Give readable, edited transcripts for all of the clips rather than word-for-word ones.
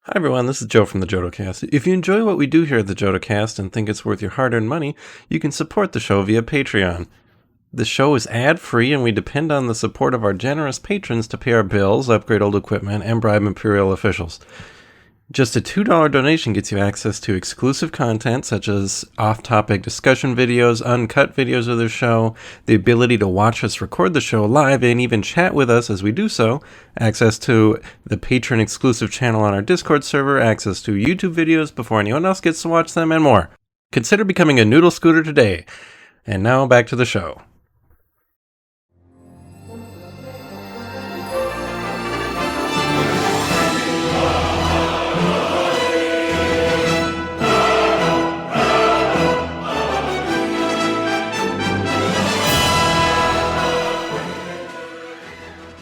Hi everyone, this is Joe from the Jodo Cast. If you enjoy what we do here at the Jodo Cast and think it's worth your hard-earned money, you can support the show via Patreon. The show is ad-free and we depend on the support of our generous patrons to pay our bills, upgrade old equipment, and bribe Imperial officials. Just a $2 donation gets you access to exclusive content such as off-topic discussion videos, uncut videos of the show, the ability to watch us record the show live and even chat with us as we do so, access to the patron exclusive channel on our Discord server, access to YouTube videos before anyone else gets to watch them, and more. Consider becoming a Noodle Scooter today. And now back to the show.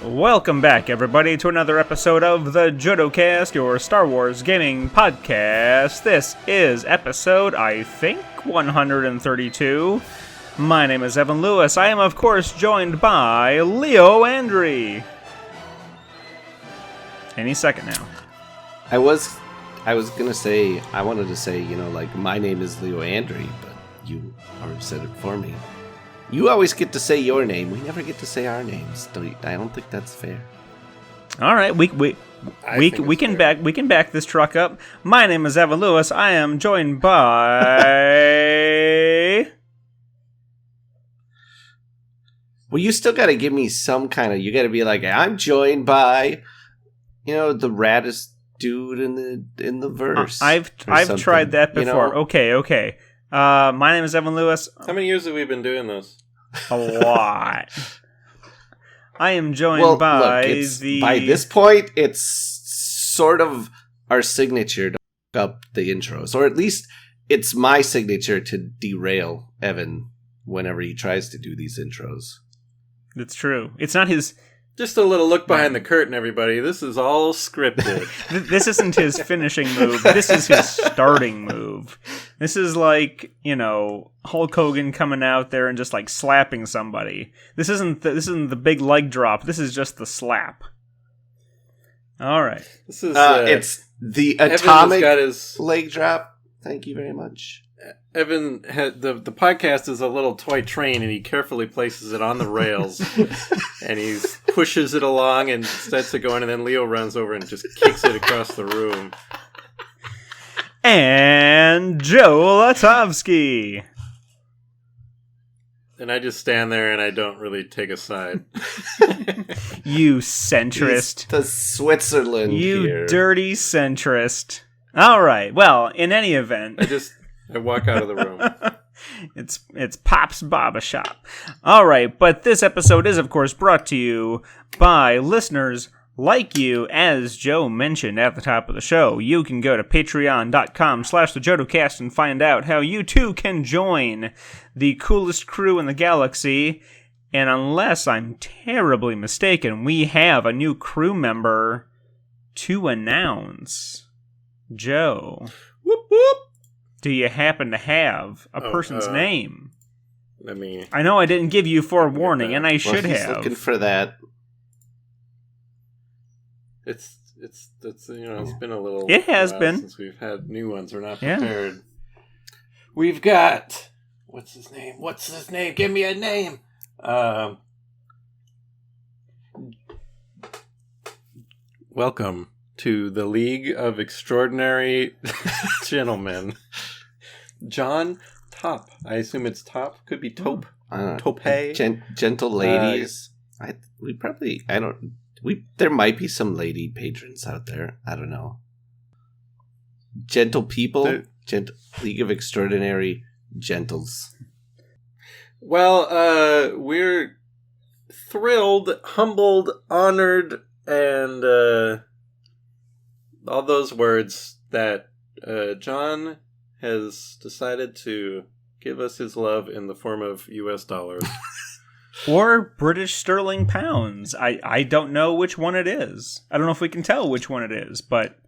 Welcome back, everybody, to another episode of the Jodo Cast, your Star Wars gaming podcast. This is episode, I think, 132. My name is Evan Lewis. I am, of course, joined by Leo Andri. Any second now. I wanted to say, my name is Leo Andri, but you already said it for me. You always get to say your name. We never get to say our names. I don't think that's fair. All right, we can back this truck up. My name is Evan Lewis. I am joined by. Well, you still got to give me some kind of. You got to be like, I'm joined by, the raddest dude in the verse. I've tried that before. Okay. My name is Evan Lewis. How many years have we been doing this? A lot. I am joined by by this point, it's sort of our signature to fuck up the intros. Or at least it's my signature to derail Evan whenever he tries to do these intros. That's true. It's not his... Just a little look behind the curtain, everybody. This is all scripted. This isn't his finishing move. This is his starting move. This is like, Hulk Hogan coming out there and just like slapping somebody. This isn't the big leg drop. This is just the slap. All right. This is it's the atomic leg drop. Thank you very much. Evan, the podcast is a little toy train, and he carefully places it on the rails, and he pushes it along and starts it going, and then Leo runs over and just kicks it across the room. And Joe Latovsky. And I just stand there, and I don't really take a side. You centrist. He's the Switzerland You here. Dirty centrist. All right. Well, in any event... I walk out of the room. It's Pop's Barber Shop. All right, but this episode is, of course, brought to you by listeners like you. As Joe mentioned at the top of the show, you can go to patreon.com/thejodocast and find out how you, too, can join the coolest crew in the galaxy. And unless I'm terribly mistaken, we have a new crew member to announce. Joe. Whoop, whoop. Do you happen to have a person's name? I know I didn't give you forewarning, and I should he's have. Looking for that. It's been a little. It has been since we've had new ones. We're not prepared. Yeah. We've got what's his name? Give me a name. Welcome to the League of Extraordinary Gentlemen. John Top. I assume it's Top. Could be Taupe. Tope. Gentle ladies. There might be some lady patrons out there. I don't know. Gentle people. League of Extraordinary Gentles. Well, we're thrilled, humbled, honored, and all those words that John has decided to give us his love in the form of US dollars. Or British sterling pounds. I don't know which one it is. I don't know if we can tell which one it is, but...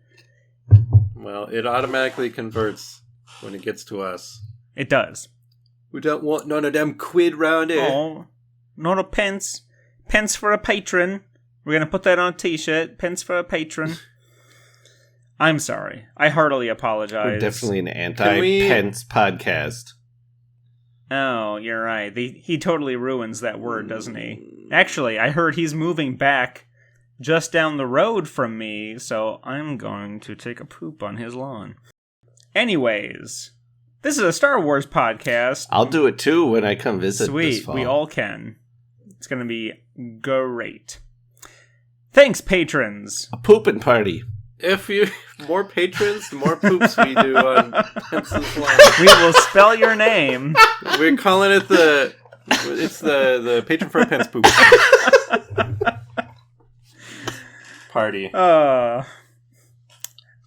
Well, it automatically converts when it gets to us. It does. We don't want none of them quid round here. Oh, not a pence. Pence for a patron. We're going to put that on a t-shirt. Pence for a patron. I'm sorry. I heartily apologize. We're definitely an anti-Pence podcast. Oh, you're right. He totally ruins that word, doesn't he? Actually, I heard he's moving back just down the road from me, so I'm going to take a poop on his lawn. Anyways, this is a Star Wars podcast. I'll do it too when I come visit. Sweet, this fall. we all can. It's going to be great. Thanks, patrons. A pooping party. If you more patrons, the more poops we do on Pence's lawn. We will spell your name. We're calling it the patron for a Pence poop party.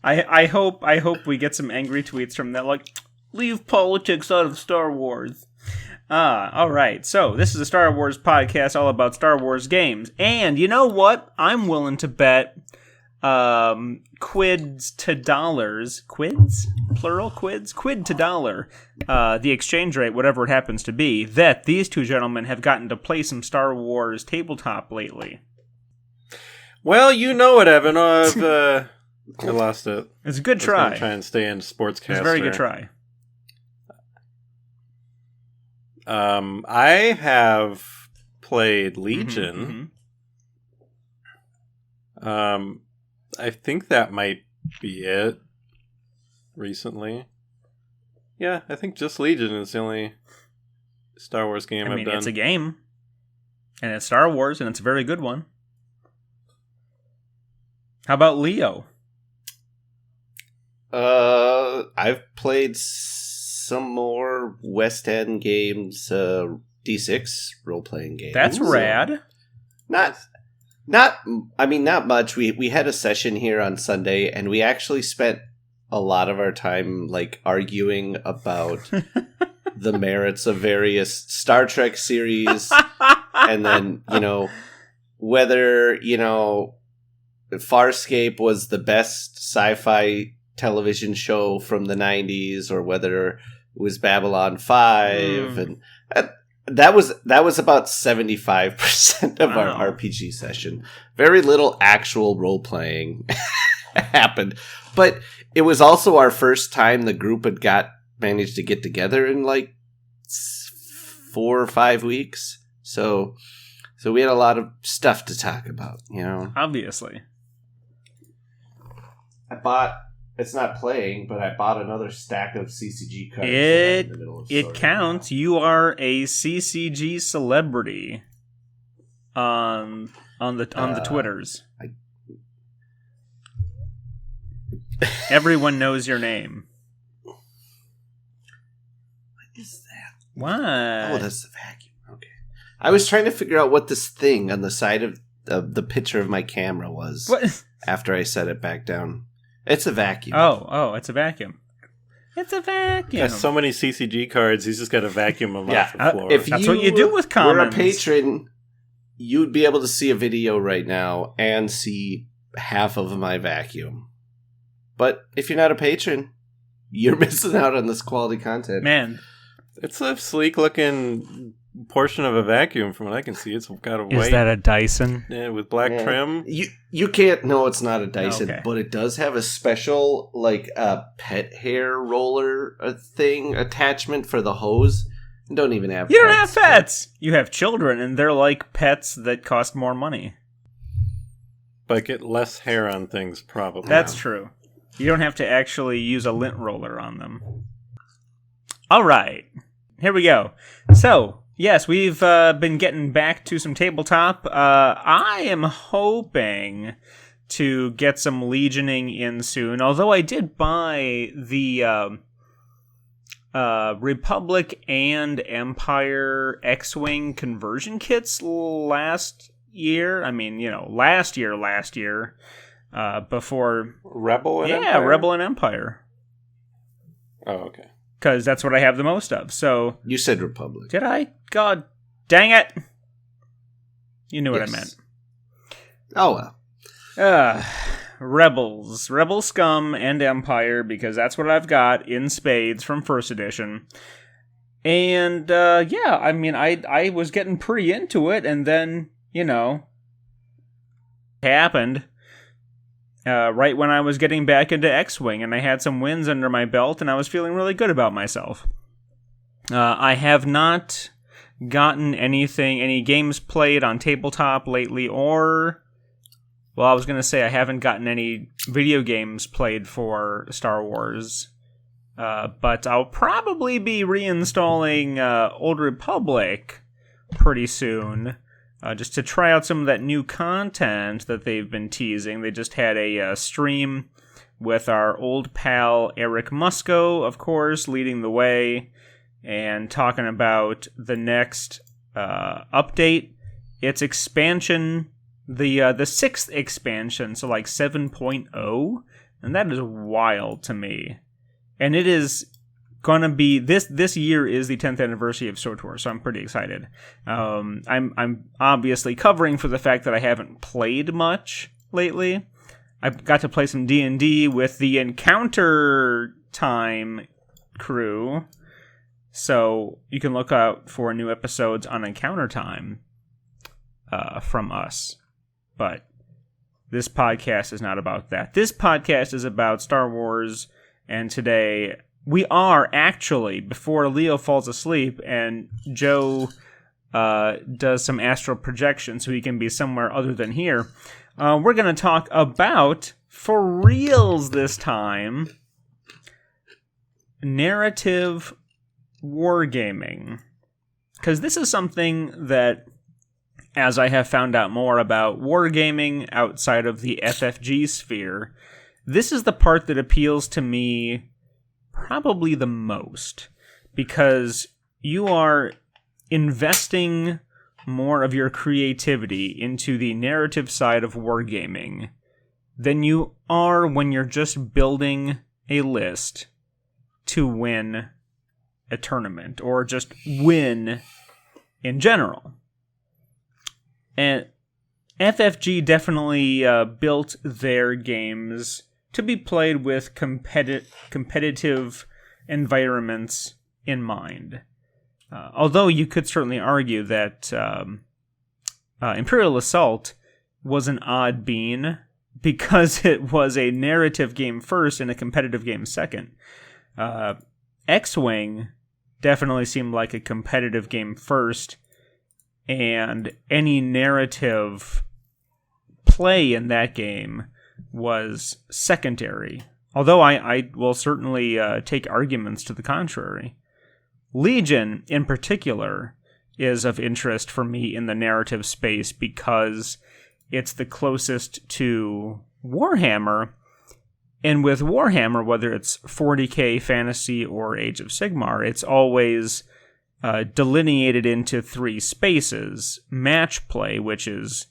I hope we get some angry tweets from that, like, leave politics out of Star Wars. Alright, so this is a Star Wars podcast all about Star Wars games. And you know what? I'm willing to bet quids to dollars. Quids? Plural quids? Quid to dollar. The exchange rate, whatever it happens to be, that these two gentlemen have gotten to play some Star Wars tabletop lately. Well, you know it, Evan. I lost it. It's a good try. I'm trying to stay in sportscaster. It's a very good try. I have played Legion. Mm-hmm. I think that might be it recently. Yeah, I think just Legion is the only Star Wars game I've done. It's a game. And it's Star Wars, and it's a very good one. How about Leo? I've played some more West End games, D6 role-playing games. That's rad. Not much. We had a session here on Sunday, and we actually spent a lot of our time, like, arguing about the merits of various Star Trek series, and then, whether, Farscape was the best sci-fi television show from the 90s, or whether it was Babylon 5, and that was about 75% of our RPG session. Very little actual role-playing happened, but it was also our first time the group had managed to get together in like 4 or 5 weeks, so we had a lot of stuff to talk about, Obviously. It's not playing, but I bought another stack of CCG cards. It counts. You are a CCG celebrity on the Twitters. Everyone knows your name. What is that? What? Oh, that's the vacuum. Okay. I was trying to figure out what this thing on the side of the picture of my camera was. What? After I set it back down. It's a vacuum. Oh, it's a vacuum. It's a vacuum. Got so many CCG cards, he's just got to vacuum them off the floor. That's what you do with commons. If you were a patron, you'd be able to see a video right now and see half of my vacuum. But if you're not a patron, you're missing out on this quality content. Man. It's a sleek-looking portion of a vacuum from what I can see. It's got a white... Is that a Dyson? Yeah, with black trim. You can't... No, it's not a Dyson, okay. But it does have a special, like, pet hair roller thing attachment for the hose. You don't even have You don't have pets! You have children, and they're like pets that cost more money. But get less hair on things, probably. That's true. You don't have to actually use a lint roller on them. All right. Here we go. So, yes, we've been getting back to some tabletop. I am hoping to get some Legioning in soon, although I did buy the Republic and Empire X-Wing conversion kits last year. I mean, last year, before... Rebel and Empire? Yeah, Rebel and Empire. Oh, okay. Because that's what I have the most of, so... You said Republic. Did I? God dang it! You knew what I meant. Oh, well. Rebels. Rebel Scum and Empire, because that's what I've got in spades from first edition. And, yeah, I mean, I was getting pretty into it, and then, happened. right when I was getting back into X-Wing, and I had some wins under my belt, and I was feeling really good about myself. I have not gotten any games played on tabletop lately, or... Well, I was going to say I haven't gotten any video games played for Star Wars, but I'll probably be reinstalling Old Republic pretty soon, just to try out some of that new content that they've been teasing. They just had a stream with our old pal Eric Musco, of course, leading the way, and talking about the next update, its expansion, the sixth expansion, so like 7.0, and that is wild to me. And it is gonna be this year is the 10th anniversary of SWTOR, so I'm pretty excited. I'm obviously covering for the fact that I haven't played much lately. I got to play some D&D with the Encounter Time crew, so you can look out for new episodes on Encounter Time from us. But this podcast is not about that. This podcast is about Star Wars, and today we are actually, before Leo falls asleep and Joe does some astral projection so he can be somewhere other than here, we're going to talk about, for reals this time, narrative wargaming. Because this is something that, as I have found out more about wargaming outside of the FFG sphere, this is the part that appeals to me probably the most, because you are investing more of your creativity into the narrative side of wargaming than you are when you're just building a list to win a tournament, or just win in general. And FFG definitely built their games to be played with competitive environments in mind. Although you could certainly argue that Imperial Assault was an odd bean, because it was a narrative game first and a competitive game second. X-Wing definitely seemed like a competitive game first, and any narrative play in that game was secondary. Although I will certainly take arguments to the contrary. Legion, in particular, is of interest for me in the narrative space because it's the closest to Warhammer. And with Warhammer, whether it's 40k fantasy or Age of Sigmar, it's always delineated into three spaces. Match play, which is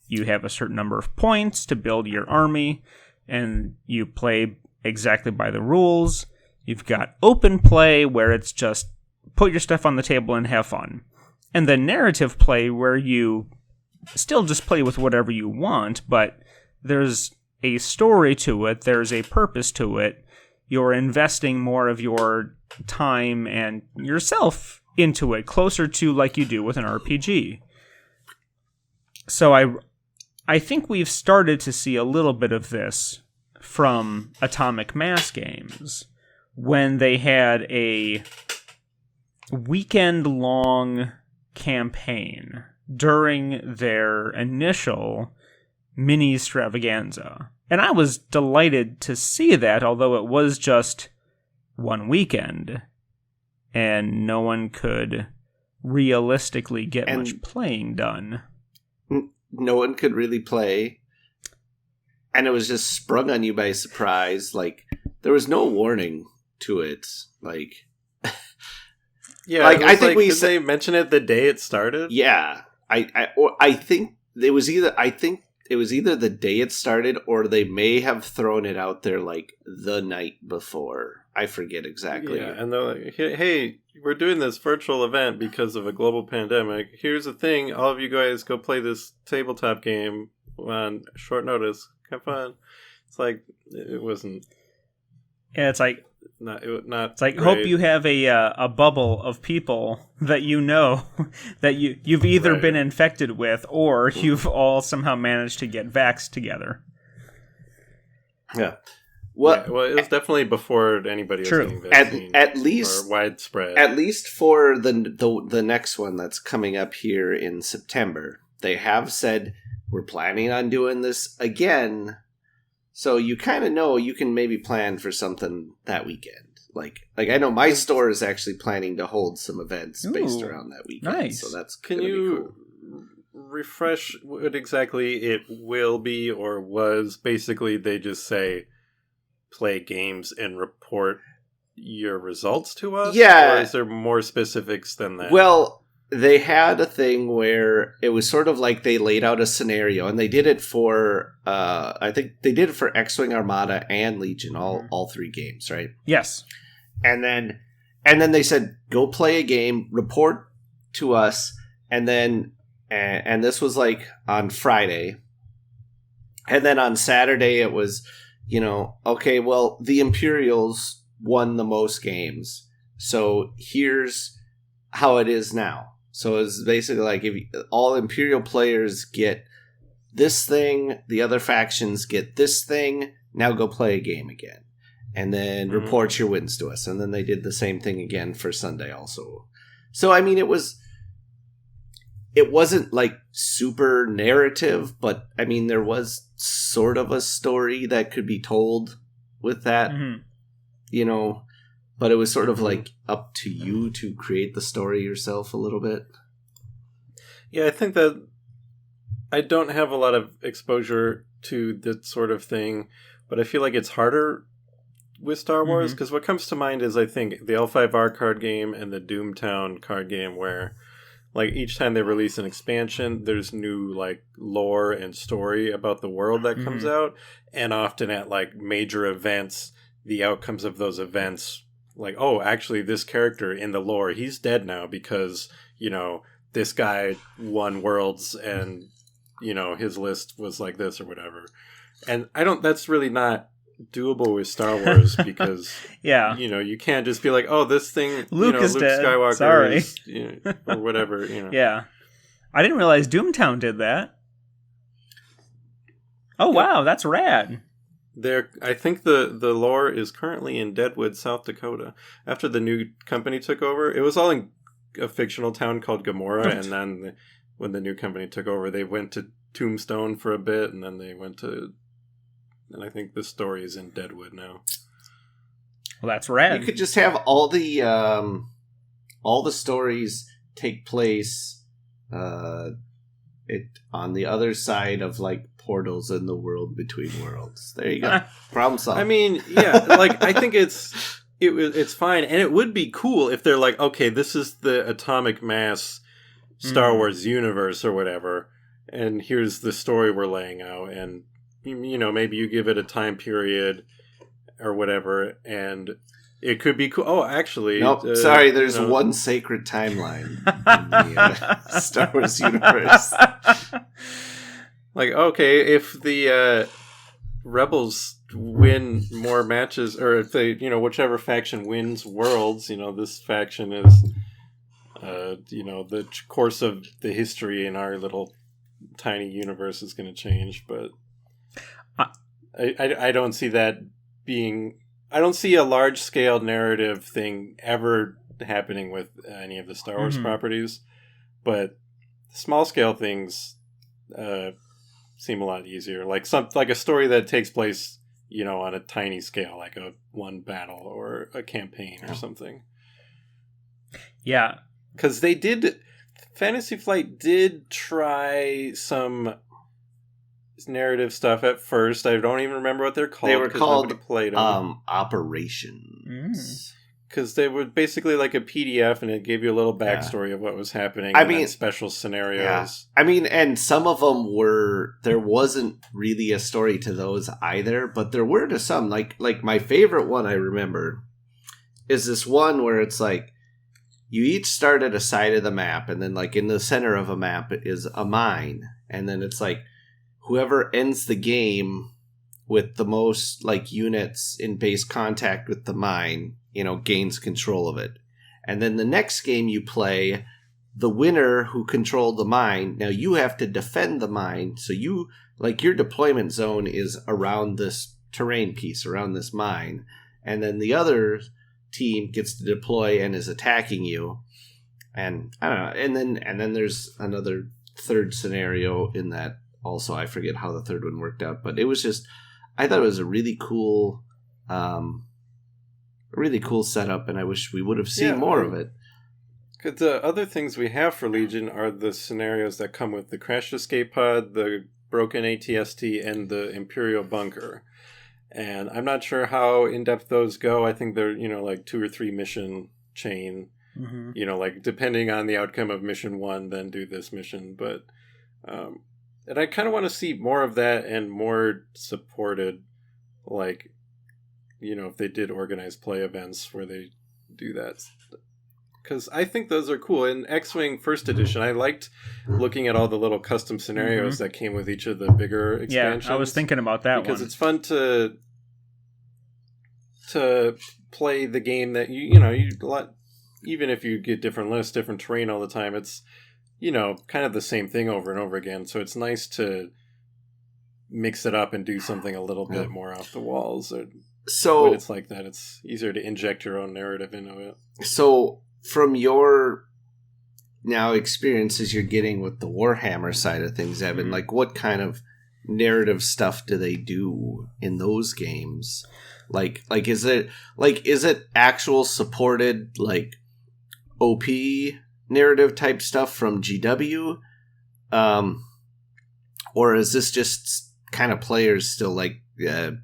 you have a certain number of points to build your army, and you play exactly by the rules. You've got open play, where it's just put your stuff on the table and have fun. And then narrative play, where you still just play with whatever you want, but there's a story to it, there's a purpose to it. You're investing more of your time and yourself into it, closer to like you do with an RPG. So I think we've started to see a little bit of this from Atomic Mass Games, when they had a weekend-long campaign during their initial mini-stravaganza. And I was delighted to see that, although it was just one weekend, and no one could realistically get much playing done. No one could really play, and it was just sprung on you by surprise. Like, there was no warning to it. Like, yeah, like I think did they mention it the day it started? Yeah, I think it was either the day it started, or they may have thrown it out there like the night before. I forget exactly. Yeah, and they're like, hey, we're doing this virtual event because of a global pandemic. Here's the thing, all of you guys go play this tabletop game on short notice. Have fun. It's like, it wasn't... Yeah, it's like... It's like, great. hope you have a bubble of people that you know that you've either been infected with, or you've all somehow managed to get vaxxed together. Yeah. Well, it was definitely before anybody was getting vaccine. At least or widespread. At least for the next one that's coming up here in September, they have said we're planning on doing this again. So you kind of know you can maybe plan for something that weekend. Like I know my store is actually planning to hold some events based around that weekend. Nice. So that's Can gonna you be cool. refresh what exactly it will be or was? Basically, they just say play games and report your results to us? Yeah. Or is there more specifics than that? Well, they had a thing where it was sort of like they laid out a scenario, and they did it for, I think they did it for X-Wing Armada and Legion, all three games, right? Yes. And then they said, go play a game, report to us, and then, and this was like on Friday. And then on Saturday it was, okay, well, the Imperials won the most games. So here's how it is now. So it's basically like if all Imperial players get this thing, the other factions get this thing, now go play a game again. And then report your wins to us. And then they did the same thing again for Sunday also. So, I mean, it wasn't like super narrative, but I mean, there was sort of a story that could be told with that, but it was sort of like up to you to create the story yourself a little bit. Yeah, I think that I don't have a lot of exposure to that sort of thing, but I feel like it's harder with Star Wars because what comes to mind is I think the L5R card game and the Doomtown card game where like each time they release an expansion, there's new like lore and story about the world that comes out, and often at like major events, the outcomes of those events, like, oh, actually this character in the lore, he's dead now because, this guy won worlds and, his list was like this or whatever. And that's really not doable with Star Wars because you can't just be like, oh, this thing Luke is Luke dead. Skywalker Sorry. is, or whatever. Yeah, I didn't realize Doomtown did that. Oh wow, that's rad. I think the lore is currently in Deadwood, South Dakota. After the new company took over, it was all in a fictional town called Gamora, and then when the new company took over, they went to Tombstone for a bit, and then they went to. And I think the story is in Deadwood now. Well, that's rad. You could just have all the stories take place on the other side of like portals in the world between worlds. There you go. Problem solved. I mean, yeah, like I think it's fine, and it would be cool if they're like, okay, this is the atomic mass Star Wars universe or whatever, and here's the story we're laying out, and maybe you give it a time period or whatever, and it could be cool. Oh, actually... Nope, sorry, there's one sacred timeline in the Star Wars universe. Like, okay, if the Rebels win more matches, or if they, whichever faction wins worlds, this faction is, the course of the history in our little tiny universe is going to change, but... I don't see that being... I don't see a large-scale narrative thing ever happening with any of the Star Wars properties, but small-scale things seem a lot easier. Like a story that takes place, on a tiny scale, like a one battle or a campaign or something. Yeah. Because Fantasy Flight did try some... narrative stuff at first. I don't even remember what they're called. They were called Operations. Because they were basically like a PDF, and it gave you a little backstory of what was happening. And special scenarios. Yeah. I mean, and some of them there wasn't really a story to those either, but there were to some. Like my favorite one I remember is this one where it's like you each start at a side of the map, and then like in the center of a map is a mine, and then it's like whoever ends the game with the most like units in base contact with the mine, gains control of it. And then the next game you play, the winner who controlled the mine, now you have to defend the mine. So your deployment zone is around this terrain piece around this mine, and then the other team gets to deploy and is attacking you. And I don't know, and then there's another third scenario in that also. I forget how the third one worked out, but it was just, I thought it was a really cool setup, and I wish we would have seen more of it. Because the other things we have for Legion are the scenarios that come with the crashed escape pod, the broken ATST, and the Imperial bunker. And I'm not sure how in-depth those go. I think they're, like 2 or 3 mission chain. Mm-hmm. Like depending on the outcome of mission 1, then do this mission. But, and I kind of want to see more of that and more supported, like, if they did organized play events where they do that. Because I think those are cool. In X-Wing First Edition, I liked looking at all the little custom scenarios that came with each of the bigger expansions. Yeah, I was thinking about that because one. It's fun to play the game that even if you get different lists, different terrain all the time, it's kind of the same thing over and over again. So it's nice to mix it up and do something a little bit more off the walls. So when it's like that, it's easier to inject your own narrative into it. So from your now experiences you're getting with the Warhammer side of things, Evan, like what kind of narrative stuff do they do in those games? Like is it actual supported like OP narrative type stuff from GW? Or is this just kind of players still like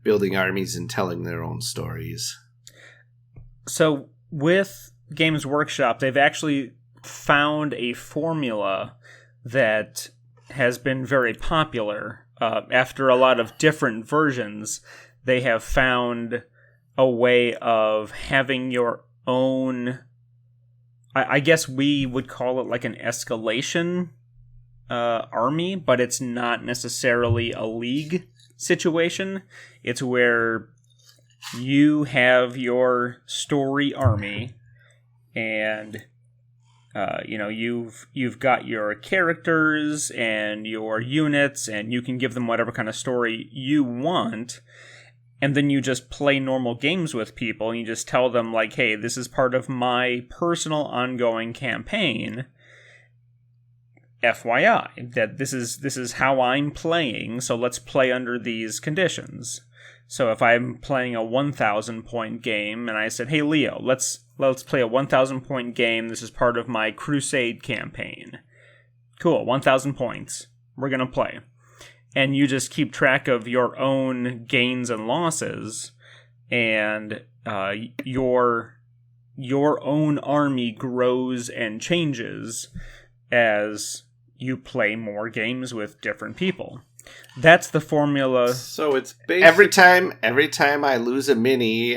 building armies and telling their own stories? So with Games Workshop, they've actually found a formula that has been very popular. After a lot of different versions, they have found a way of having your own, I guess we would call it like an escalation army, but it's not necessarily a league situation. It's where you have your story army, and you've got your characters and your units, and you can give them whatever kind of story you want, and then you just play normal games with people, and you just tell them like, hey, this is part of my personal ongoing campaign. FYI, that this is how I'm playing, so let's play under these conditions. So if I'm playing a 1,000 point game and I said, hey Leo, let's play a 1,000 point game, this is part of my Crusade campaign. Cool, 1,000 points. We're gonna play. And you just keep track of your own gains and losses, and your own army grows and changes as you play more games with different people. That's the formula. So it's every time I lose a mini,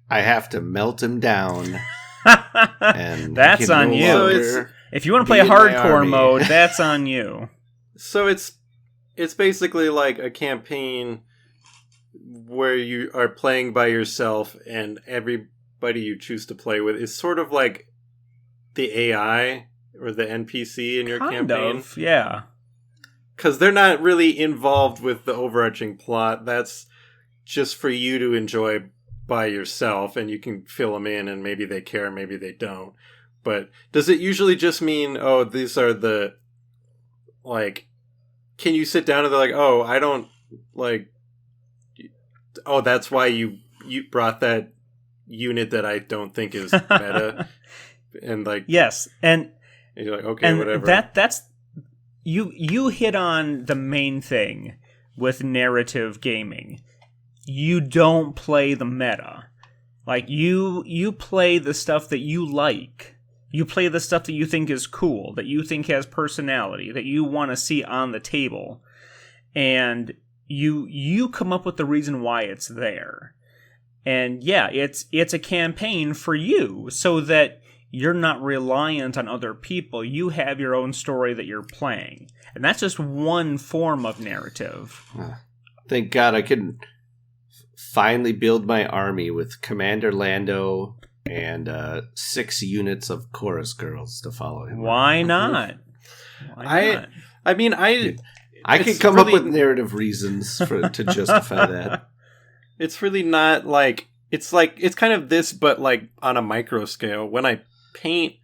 I have to melt him down. And that's on you. So if you want to play hardcore mode, that's on you. So it's basically like a campaign where you are playing by yourself, and everybody you choose to play with is sort of like the AI or the NPC in your campaign. Yeah. Because they're not really involved with the overarching plot. That's just for you to enjoy by yourself, and you can fill them in, and maybe they care, maybe they don't. But does it usually just mean, oh, these are the, like, can you sit down and they're like, oh, I don't, like, oh, that's why you brought that unit that I don't think is meta? And, like... Yes, and you're like, okay, and whatever. That's... You hit on the main thing with narrative gaming. You don't play the meta. Like, you play the stuff that you like. You play the stuff that you think is cool, that you think has personality, that you want to see on the table. And you come up with the reason why it's there. And yeah, it's a campaign for you, so that you're not reliant on other people. You have your own story that you're playing. And that's just one form of narrative. Thank God I can finally build my army with Commander Lando and 6 units of chorus girls to follow him. Why not? I mean, I can come up with narrative reasons to justify that. It's really not like it's kind of this, but like on a micro scale. When I paint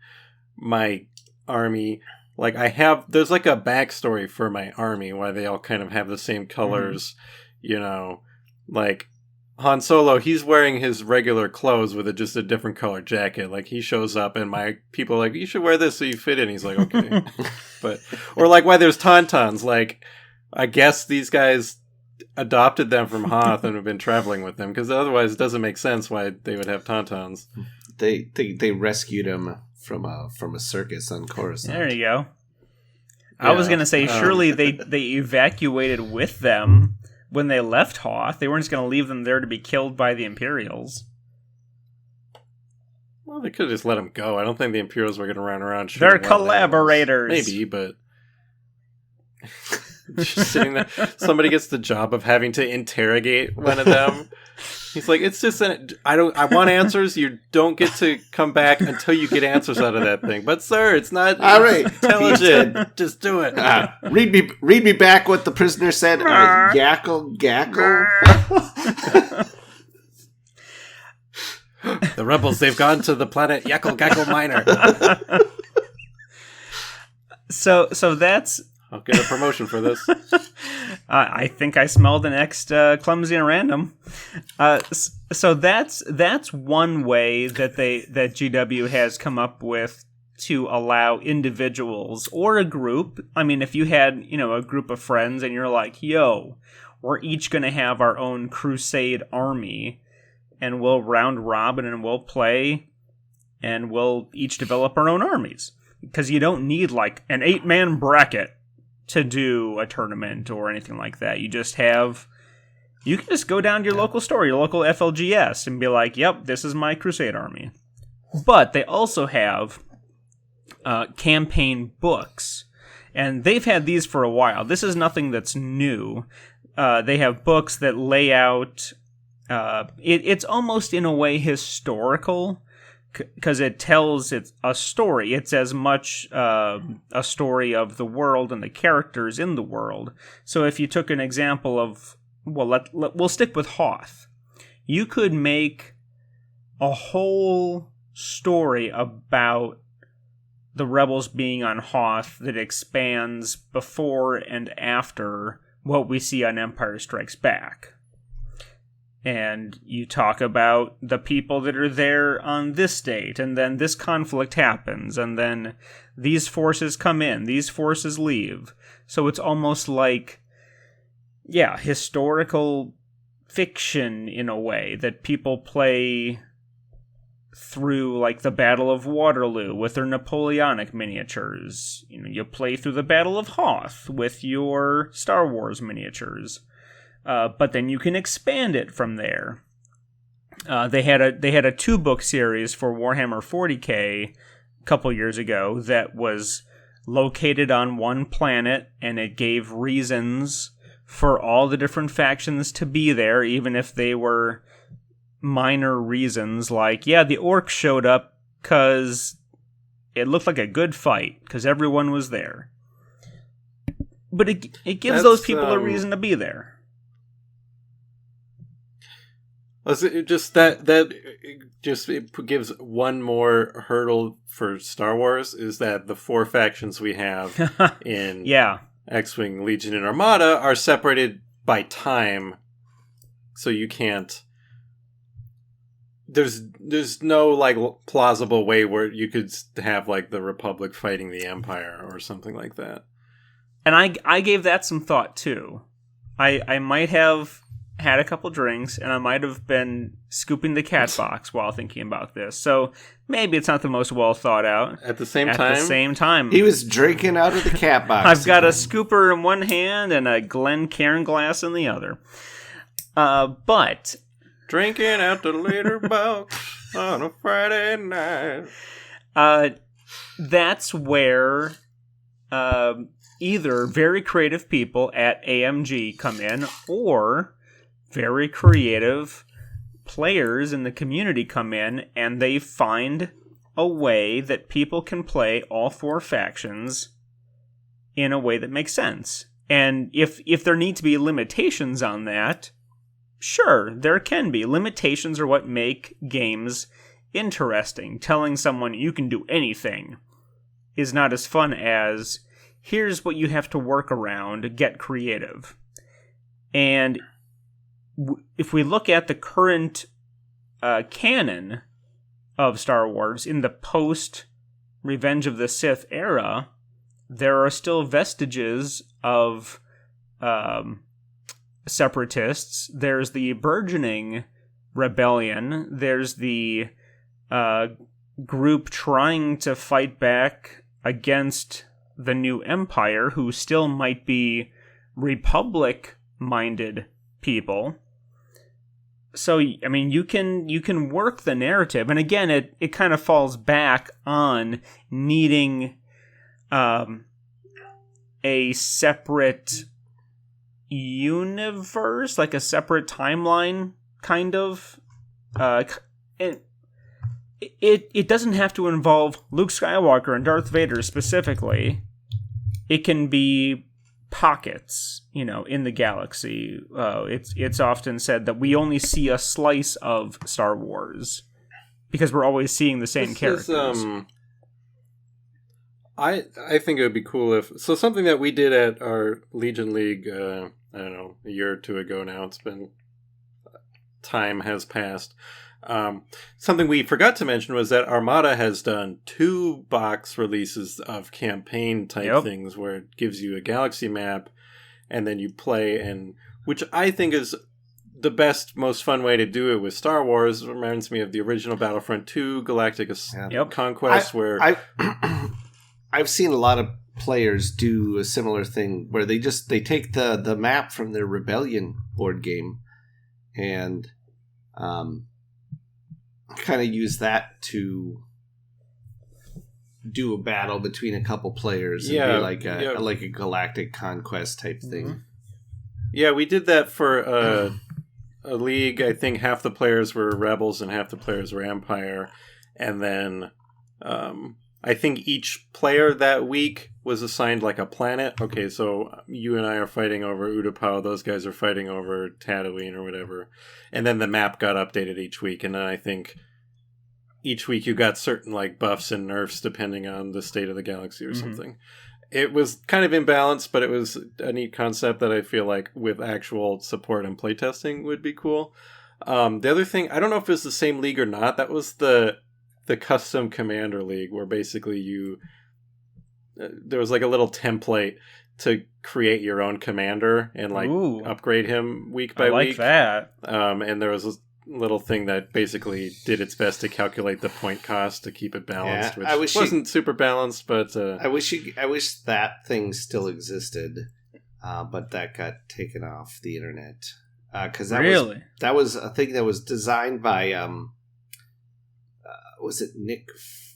my army, like there's like a backstory for my army why they all kind of have the same colors, like Han Solo, he's wearing his regular clothes with just a different color jacket. Like he shows up and my people are like, you should wear this so you fit in. He's like, okay. Or like why there's Tauntauns, like I guess these guys adopted them from Hoth and have been traveling with them, because otherwise it doesn't make sense why they would have Tauntauns. They rescued him from a circus on Coruscant. There you go. I was going to say, surely they evacuated with them when they left Hoth. They weren't just going to leave them there to be killed by the Imperials. Well, they could have just let them go. I don't think the Imperials were going to run around shooting. They're collaborators. Maybe, but... just sitting there. Somebody gets the job of having to interrogate one of them. He's like, it's just I want answers. You don't get to come back until you get answers out of that thing. But sir, it's not all right. Intelligent. Just do it. Read me back what the prisoner said. Gackle. The rebels, they've gone to the planet Yackle Minor. So that's. I'll get a promotion for this. I think I smell the next Clumsy and Random. So that's one way that GW has come up with to allow individuals or a group. I mean, if you had a group of friends and you're like, yo, we're each going to have our own crusade army, and we'll round robin and we'll play, and we'll each develop our own armies, because you don't need like an 8-man bracket to do a tournament or anything like that. You can just go down to your local store, your local FLGS, and be like, yep, this is my Crusade army. But they also have campaign books, and they've had these for a while. This is nothing that's new. They have books that lay out... it's almost in a way historical, because it tells a story. It's as much a story of the world and the characters in the world. So if you took an example of, we'll stick with Hoth. You could make a whole story about the rebels being on Hoth that expands before and after what we see on Empire Strikes Back. And you talk about the people that are there on this date, and then this conflict happens, and then these forces come in, these forces leave. So it's almost like, historical fiction in a way that people play through, like the Battle of Waterloo with their Napoleonic miniatures. You play through the Battle of Hoth with your Star Wars miniatures. But then you can expand it from there. They had a 2-book series for Warhammer 40K a couple years ago that was located on one planet, and it gave reasons for all the different factions to be there, even if they were minor reasons, like, the orcs showed up because it looked like a good fight, because everyone was there. But it gives those people a reason to be there. It just gives one more hurdle for Star Wars, is that the 4 factions we have in X-Wing, Legion, and Armada are separated by time, so you can't. There's no like plausible way where you could have like the Republic fighting the Empire or something like that. And I gave that some thought too. I might have had a couple drinks, and I might have been scooping the cat box while thinking about this. So maybe it's not the most well thought out. At the same time, he was drinking out of the cat box. I've got a scooper in one hand and a Glencairn glass in the other. But drinking out the liter box on a Friday night. That's where either very creative people at AMG come in, or very creative players in the community come in, and they find a way that people can play all 4 factions in a way that makes sense. And if there need to be limitations on that, sure, there can be. Limitations are what make games interesting. Telling someone you can do anything is not as fun as, here's what you have to work around, get creative. And if we look at the current canon of Star Wars, in the post-Revenge of the Sith era, there are still vestiges of separatists. There's the burgeoning rebellion. There's the group trying to fight back against the new empire, who still might be Republic-minded people. So, I mean, you can work the narrative, and again, it kind of falls back on needing a separate universe, like a separate timeline, kind of. It doesn't have to involve Luke Skywalker and Darth Vader specifically. It can be pockets, in the galaxy. It's often said that we only see a slice of Star Wars because we're always seeing the same characters. I think it would be cool if... So something that we did at our Legion League, I don't know, a year or two ago now, it's been... Time has passed. Something we forgot to mention was that Armada has done 2 box releases of campaign type things where it gives you a galaxy map and then you play, and which I think is the best, most fun way to do it with Star Wars. It reminds me of the original Battlefront 2 Galactic Conquest, where I've seen a lot of players do a similar thing where they take the map from their Rebellion board game and kind of use that to do a battle between a couple players and be like a galactic conquest type thing. Yeah, we did that for a league. I think half the players were rebels and half the players were Empire, and then I think each player that week was assigned like a planet. Okay, so you and I are fighting over Utapau, those guys are fighting over Tatooine or whatever, and then the map got updated each week, and then I think each week you got certain like buffs and nerfs depending on the state of the galaxy or something. It was kind of imbalanced, but it was a neat concept that I feel like with actual support and playtesting would be cool. The other thing, I don't know if it was the same league or not, that was the custom commander league, where basically there was like a little template to create your own commander and like upgrade him week by week. I like that. And there was a little thing that basically did its best to calculate the point cost to keep it balanced, which wasn't super balanced, but I wish that thing still existed, but that got taken off the internet. Because that was a thing that was designed by was it Nick?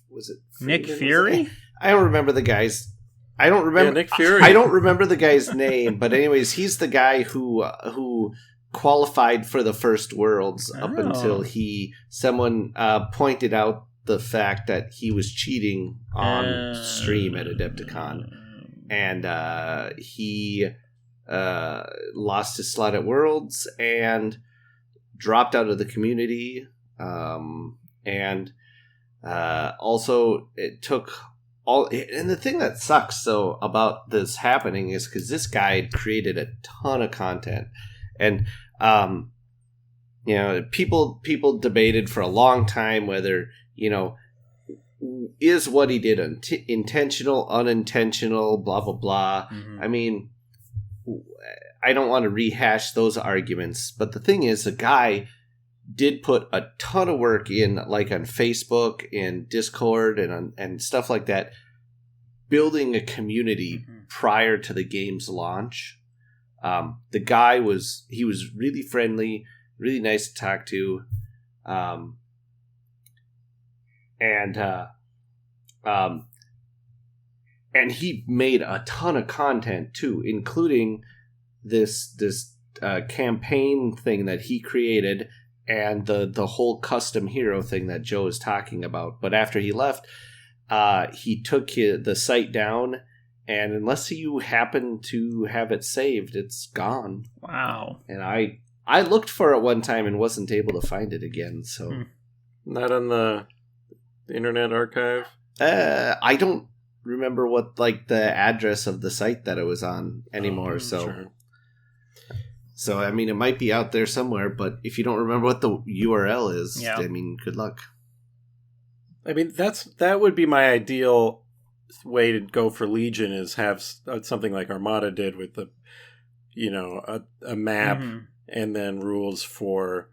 Was it Nick Fury? I don't remember the guy's. I don't remember Nick Fury. I don't remember the guy's name, but anyways, he's the guy who qualified for the first Worlds up until someone pointed out the fact that he was cheating on stream at Adepticon, and he lost his slot at Worlds and dropped out of the community, and also it took all. And the thing that sucks though about this happening is because this guy had created a ton of content, and people debated for a long time whether is what he did intentional, unintentional, blah blah blah. I mean, I don't want to rehash those arguments, but the thing is, the guy did put a ton of work in, like on Facebook and Discord and stuff like that, building a community prior to the game's launch. The guy was really friendly, really nice to talk to, and he made a ton of content too, including this campaign thing that he created and the whole custom hero thing that Joe is talking about. But after he left, he took the site down, and unless you happen to have it saved, it's gone. Wow. And I I looked for it one time and wasn't able to find it again. So Not on the Internet Archive? I don't remember what like the address of the site that it was on anymore. Sure. So I mean, it might be out there somewhere, but if you don't remember what the URL is, Yeah. I mean, good luck. I mean, that would be my ideal way to go for Legion, is have something like Armada did with the, a map and then rules for,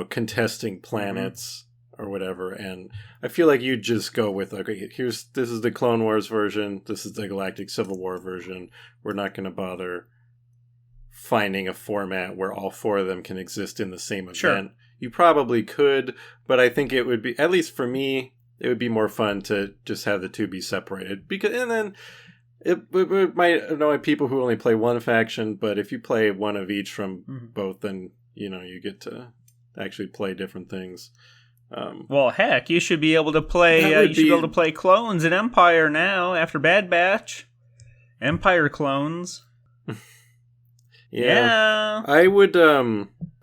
contesting planets or whatever. And I feel like you'd just go with, okay, this is the Clone Wars version, this is the Galactic Civil War version. We're not going to bother finding a format where all four of them can exist in the same event. Sure. You probably could, but I think it would be, at least for me, it would be more fun to just have the two be separated. And then it might annoy people who only play one faction, but if you play one of each from both, then you get to actually play different things. Well, heck, you should be able to play. You should be able to play clones in Empire now after Bad Batch. Empire clones. Yeah. I would.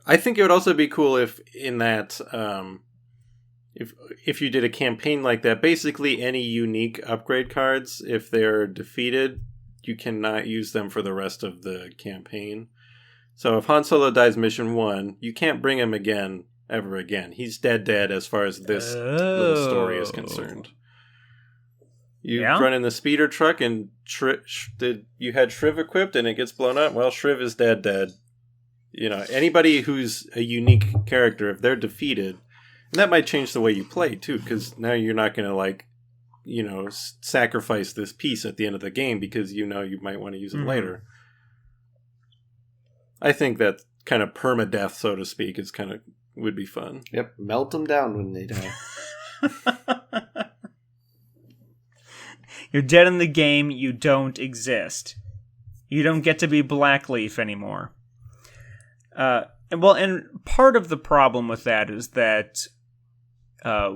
I think it would also be cool if in that if you did a campaign like that, basically any unique upgrade cards, if they're defeated, you cannot use them for the rest of the campaign. So if Han Solo dies mission 1, you can't bring him again ever again. He's dead as far as this little story is concerned. You run in the speeder truck and you had Shriv equipped and it gets blown up. Well, Shriv is dead. Anybody who's a unique character, if they're defeated, and that might change the way you play too, because now you're not going to sacrifice this piece at the end of the game because you might want to use it later. I think that kind of permadeath, so to speak, would be fun. Yep, melt them down when they die. You're dead in the game, you don't exist. You don't get to be Blackleaf anymore. And part of the problem with that is that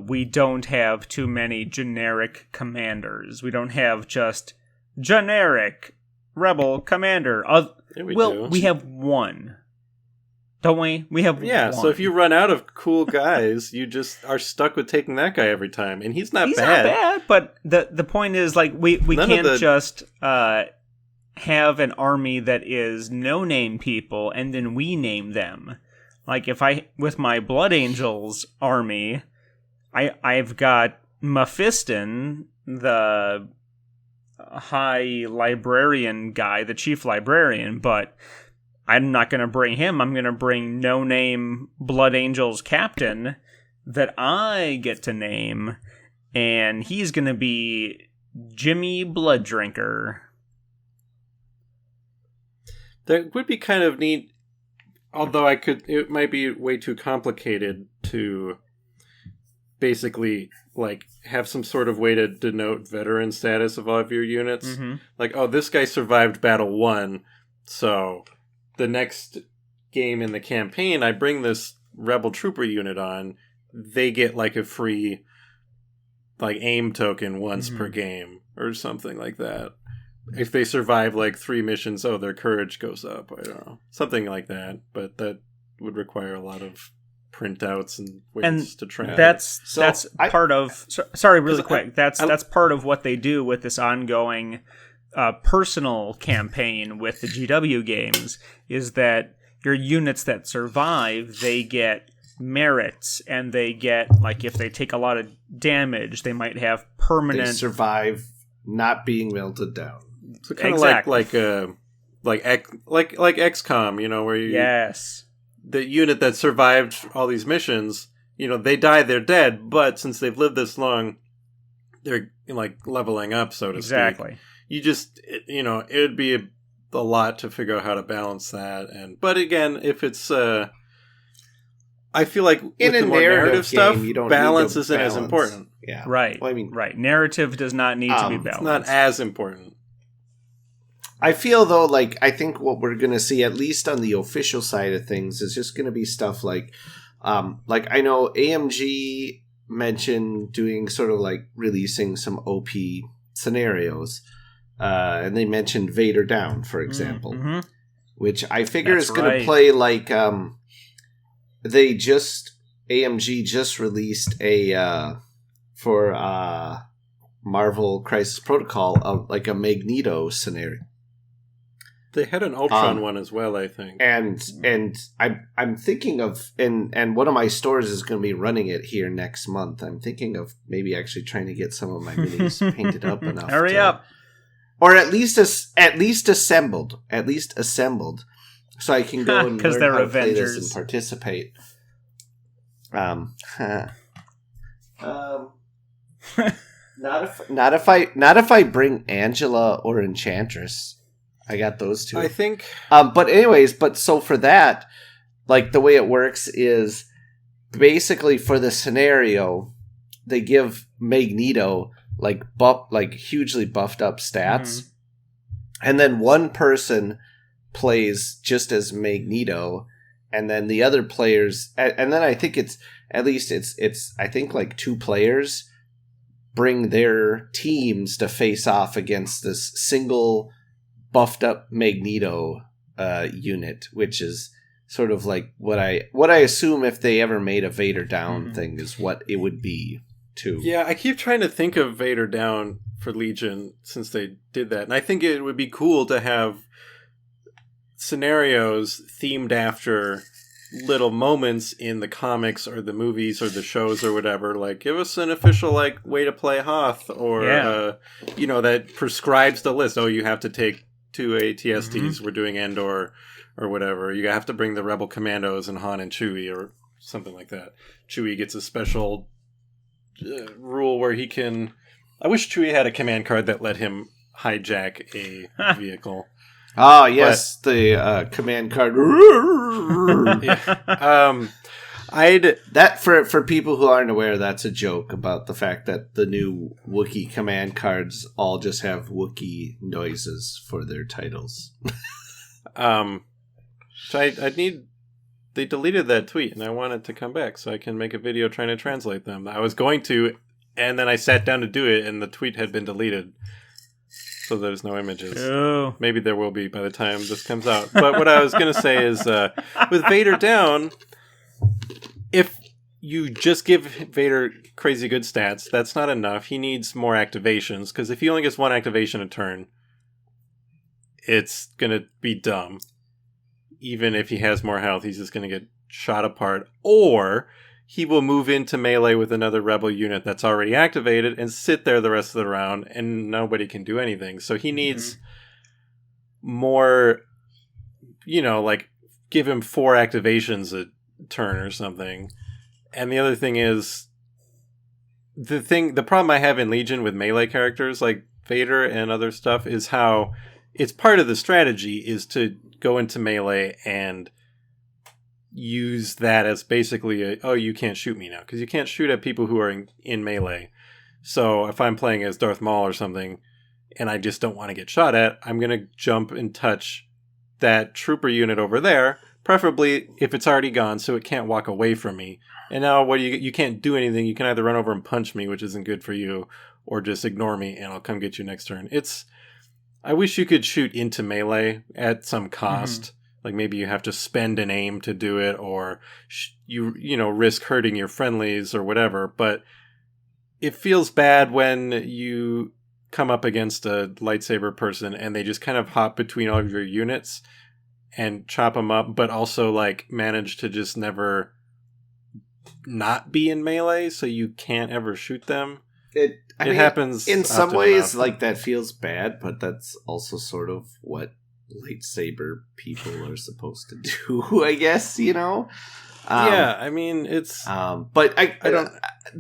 we don't have too many generic commanders. We don't have just generic rebel commander. We have one. Don't we? We have one. So if you run out of cool guys, you just are stuck with taking that guy every time. And he's not bad. He's not bad, but the point is, like, we can't just have an army that is no-name people, and then we name them. Like, with my Blood Angels army, I've got Mephiston, the high librarian guy, the chief librarian, but I'm not going to bring him. I'm going to bring no-name Blood Angels captain that I get to name, and he's going to be Jimmy Blooddrinker. That would be kind of neat, although it might be way too complicated to basically, like, have some sort of way to denote veteran status of all of your units. Like, oh, this guy survived Battle 1, so the next game in the campaign, I bring this Rebel Trooper unit on, they get, like, a free, like, aim token once per game, or something like that. If they survive, like, 3 missions, their courage goes up. I don't know. Something like that. But that would require a lot of printouts and ways to track. That's part of... Sorry, really quick. That's part of what they do with this ongoing personal campaign with the GW games, is that your units that survive, they get merits, and they get, like, if they take a lot of damage, they might have permanent... They survive not being melted down. So kind of like XCOM, where you the unit that survived all these missions, they die, they're dead, but since they've lived this long, they're like leveling up, so to speak. Exactly. You just it would be a lot to figure out how to balance that, but again, if it's I feel like in with a the more narrative stuff, balance isn't balance. as important. Yeah, right. Well, right. Narrative does not need to be balanced. It's not as important. I feel, though, like, I think what we're going to see, at least on the official side of things, is just going to be stuff like I know AMG mentioned doing sort of like releasing some OP scenarios, and they mentioned Vader Down, for example, which I figure That's is going right. to play like AMG just released for Marvel Crisis Protocol like a Magneto scenario. They had an Ultron one as well, I think. And I'm thinking of and one of my stores is going to be running it here next month. I'm thinking of maybe actually trying to get some of my minis painted up enough. Hurry up. Or at least assembled, so I can go and learn they're how to Avengers. play this and participate. Not if I bring Angela or Enchantress. I got those two. I think. But so for that, like the way it works is basically for the scenario, they give Magneto like hugely buffed up stats, and then one person plays just as Magneto, and then the other players, and then I think it's I think like two players bring their teams to face off against this single buffed up Magneto unit, which is sort of like what I assume if they ever made a Vader down thing is what it would be too. Yeah, I keep trying to think of Vader down for Legion since they did that, and I think it would be cool to have scenarios themed after little moments in the comics or the movies or the shows or whatever. Like, give us an official like way to play Hoth, or that prescribes the list. Oh, you have to take 2 ATSTs. We're doing Endor or whatever. You have to bring the Rebel Commandos and Han and Chewie or something like that. Chewie gets a special rule where he can. I wish Chewie had a command card that let him hijack a vehicle. Ah, yes, the command card. Yeah. That for people who aren't aware, that's a joke about the fact that the new Wookiee command cards all just have Wookiee noises for their titles. So I need. They deleted that tweet, and I want it to come back so I can make a video trying to translate them. I was going to, and then I sat down to do it, and the tweet had been deleted. So there's no images. Oh. Maybe there will be by the time this comes out. But what I was going to say is, with Vader down, if you just give Vader crazy good stats, that's not enough. He needs more activations, because if he only gets one activation a turn, it's going to be dumb. Even if he has more health, he's just going to get shot apart. Or he will move into melee with another Rebel unit that's already activated and sit there the rest of the round, and nobody can do anything. So he needs more, like give him 4 activations a turn or something. And the other thing is, the problem I have in Legion with melee characters like Vader and other stuff is how it's part of the strategy is to go into melee and use that as basically you can't shoot me now, because you can't shoot at people who are in melee. So if I'm playing as Darth Maul or something and I just don't want to get shot at, I'm going to jump and touch that trooper unit over there, preferably if it's already gone so it can't walk away from me. And now you can't do anything. You can either run over and punch me, which isn't good for you, or just ignore me and I'll come get you next turn. I wish you could shoot into melee at some cost. Like maybe you have to spend an aim to do it, or you risk hurting your friendlies or whatever. But it feels bad when you come up against a lightsaber person and they just kind of hop between all of your units and chop them up, but also like manage to just never not be in melee, so you can't ever shoot them. It happens in some ways. enough. Like that feels bad, but that's also sort of what lightsaber people are supposed to do, I guess. Yeah, I mean it's. But I don't.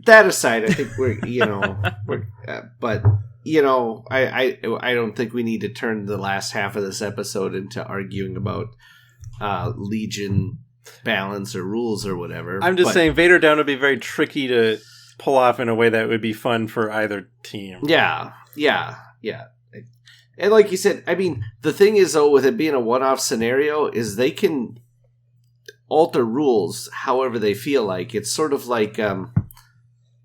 That aside, I think we're but I don't think we need to turn the last half of this episode into arguing about Legion balance or rules or whatever. I'm just saying Vader down would be very tricky to pull off in a way that would be fun for either team. Yeah. And like you said, I mean, the thing is, though, with it being a one-off scenario, is they can alter rules however they feel like. It's sort of like in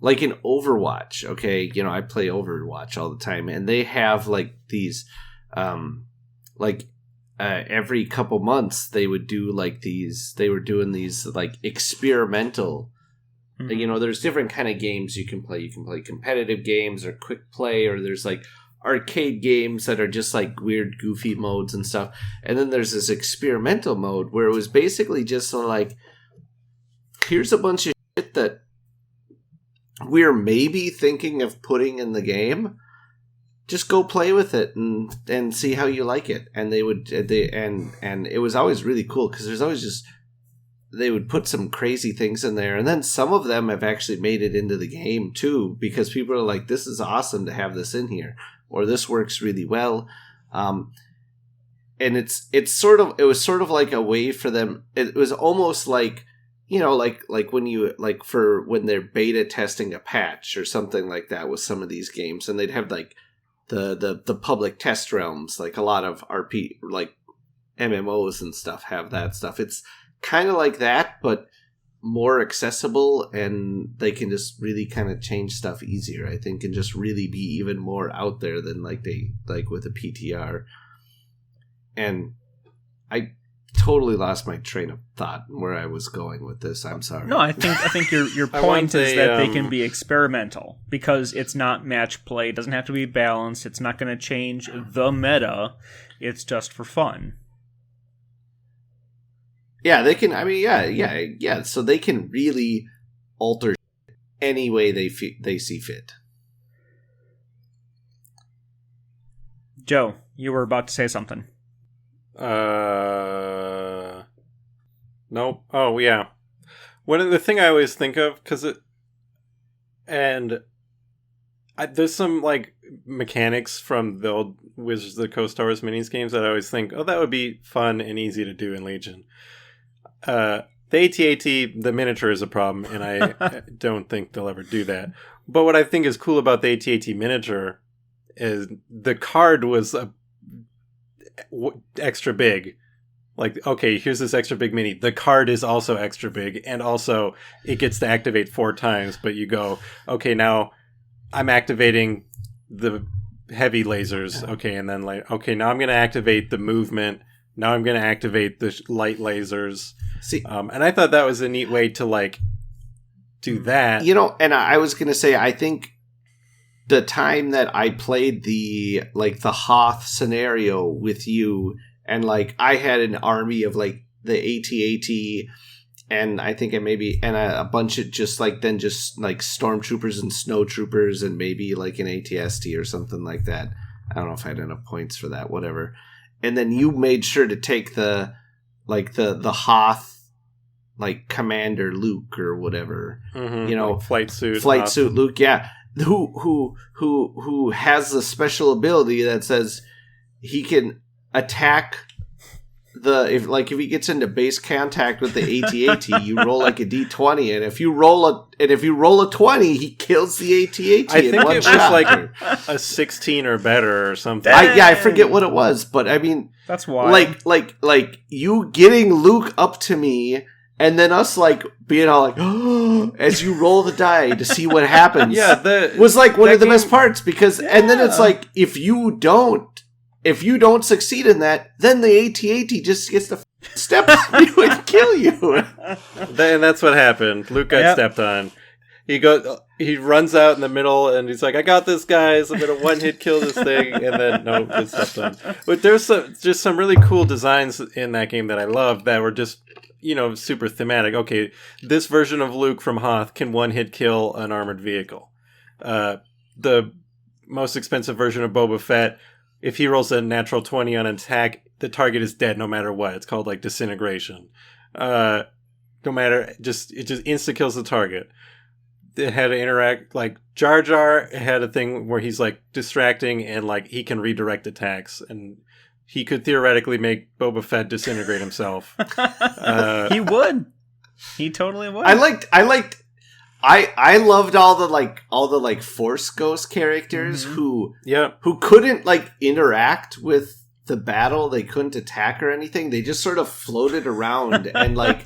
Overwatch, okay? I play Overwatch all the time, and they have, like, these, every couple months they would do like they were doing these like experimental, you know, there's different kind of games you can play. You can play competitive games or quick play, or there's like arcade games that are just like weird, goofy modes and stuff. And then there's this experimental mode where it was basically just like, here's a bunch of shit that we're maybe thinking of putting in the game. Just go play with it and see how you like it. And and it was always really cool because there's always just, they would put some crazy things in there, and then some of them have actually made it into the game too, because people are like, this is awesome to have this in here, or this works really well. And it was sort of like a way for them. It was almost like, you know, like when you, like for when they're beta testing a patch or something like that with some of these games, and they'd have like the public test realms, like a lot of RP, like MMOs and stuff have that stuff. It's kind of like that, but more accessible, and they can just really kind of change stuff easier, I think, and just really be even more out there than like with a PTR. And I totally lost my train of thought where I was going with this. I'm sorry. No, I think your point is that they can be experimental because it's not match play. It doesn't have to be balanced. It's not going to change the meta. It's just for fun. Yeah, they can. I mean, yeah. So they can really alter any way they see fit. Joe, you were about to say something. Nope. Oh, yeah. One of the thing I always think of, there's some like mechanics from the old Wizards of the Coast Towers minis games that I always think, oh, that would be fun and easy to do in Legion. The AT-AT, the miniature is a problem, and I don't think they'll ever do that. But what I think is cool about the AT-AT miniature is the card was extra big. Like, okay, here's this extra big mini. The card is also extra big, and also it gets to activate 4 times, but you go, okay, now I'm activating the heavy lasers. Okay, and then like, okay, now I'm going to activate the movement. Now I'm going to activate the light lasers. See, and I thought that was a neat way to like do that. You know, and I was going to say, I think the time that I played the Hoth scenario with you, and like I had an army of like the AT-AT, and I think a bunch of just like stormtroopers and snowtroopers, and maybe like an AT-ST or something like that. I don't know if I had enough points for that, whatever. And then you made sure to take the Hoth, like Commander Luke or whatever, you know, like flight suit Luke, yeah, who has the special ability that says he can attack if he gets into base contact with the AT-AT, you roll like a D20, and if you roll a 20, he kills the AT-AT. I think it was like a 16 or better or something. I forget what it was, but I mean, that's wild. Like you getting Luke up to me, and then us like being all like, oh, as you roll the die to see what happens. Yeah, was like one of the best parts, because and then it's like if you don't succeed in that, then the AT-AT just gets to step on you and kill you. And that's what happened. Luke got stepped on. He runs out in the middle, and he's like, I got this, guys. I'm going to one-hit kill this thing. And then, no, it's stepped on. But there's just some really cool designs in that game that I love that were just, you know, super thematic. Okay, this version of Luke from Hoth can one-hit kill an armored vehicle. The most expensive version of Boba Fett, if he rolls a natural 20 on an attack, the target is dead no matter what. It's called like disintegration. No matter, it just insta kills the target. It had to interact, like Jar Jar had a thing where he's like distracting and like he can redirect attacks, and he could theoretically make Boba Fett disintegrate himself. He would. He totally would. I loved all the Force Ghost characters who couldn't like interact with the battle. They couldn't attack or anything. They just sort of floated around and like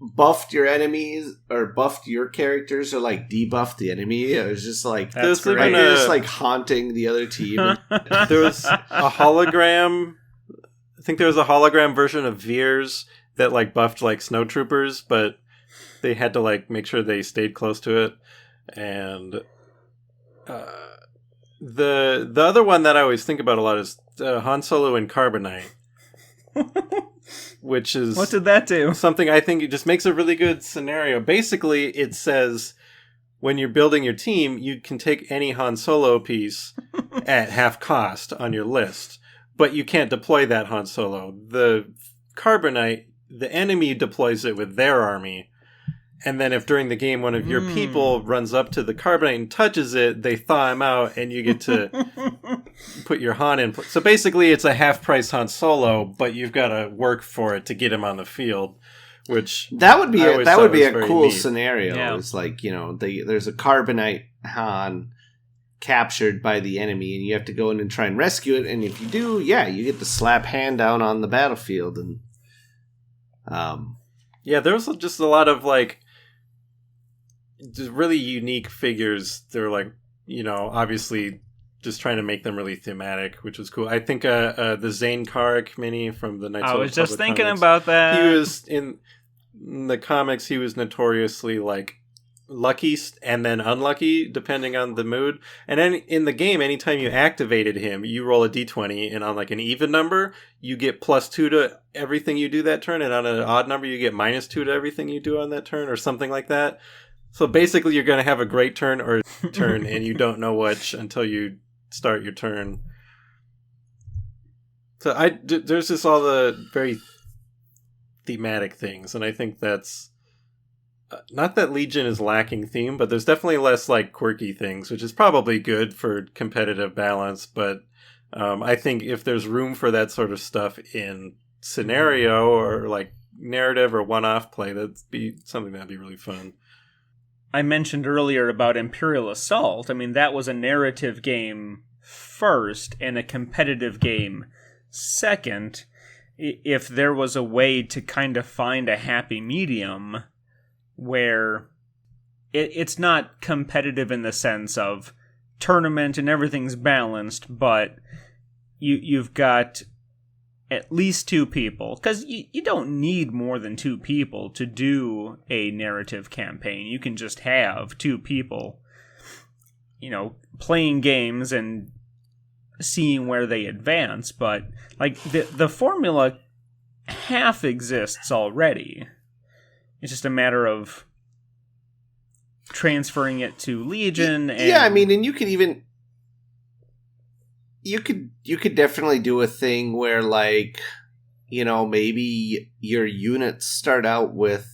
buffed your enemies or buffed your characters or like debuffed the enemy. It was just like That's like, great. you're just like haunting the other team. There was a hologram. I think there was a hologram version of Veers that like buffed like snowtroopers, but they had to like make sure they stayed close to it. And the other one that I always think about a lot is Han Solo and Carbonite, which is What did that do? something I think it just makes a really good scenario. Basically, it says when you're building your team, you can take any Han Solo piece at half cost on your list, but you can't deploy that Han Solo. The Carbonite, the enemy deploys it with their army. And then if during the game one of your people runs up to the Carbonite and touches it, they thaw him out and you get to put your Han in. So basically it's a half-price Han Solo, but you've got to work for it to get him on the field, which That would be a very cool neat. scenario. Yeah. It's like, there's a Carbonite Han captured by the enemy and you have to go in and try and rescue it, and if you do, you get to slap hand down on the battlefield. And yeah, there was just a lot of like just really unique figures. They're like, obviously just trying to make them really thematic, which was cool. I think the Zane Karek mini from the Knights of I the was just Republic thinking comics, about that. he was in the comics, he was notoriously like lucky and then unlucky depending on the mood. And then in the game, anytime you activated him, you roll a d20, and on like an even number you get +2 to everything you do that turn, and on an odd number you get -2 to everything you do on that turn, or something like that. So basically you're going to have a great turn or turn and you don't know which until you start your turn. So there's just all the very thematic things, and I think that's not that Legion is lacking theme, but there's definitely less like quirky things, which is probably good for competitive balance. But I think if there's room for that sort of stuff in scenario or like narrative or one-off play, that'd be something that'd be really fun. I mentioned earlier about Imperial Assault. I mean, that was a narrative game first and a competitive game second. If there was a way to kind of find a happy medium where it's not competitive in the sense of tournament and everything's balanced, but you've got at least 2 people, because you don't need more than 2 people to do a narrative campaign. You can just have 2 people, playing games and seeing where they advance. But like the formula half exists already. It's just a matter of transferring it to Legion. And yeah, I mean, and you could even you could definitely do a thing where, like, maybe your units start out with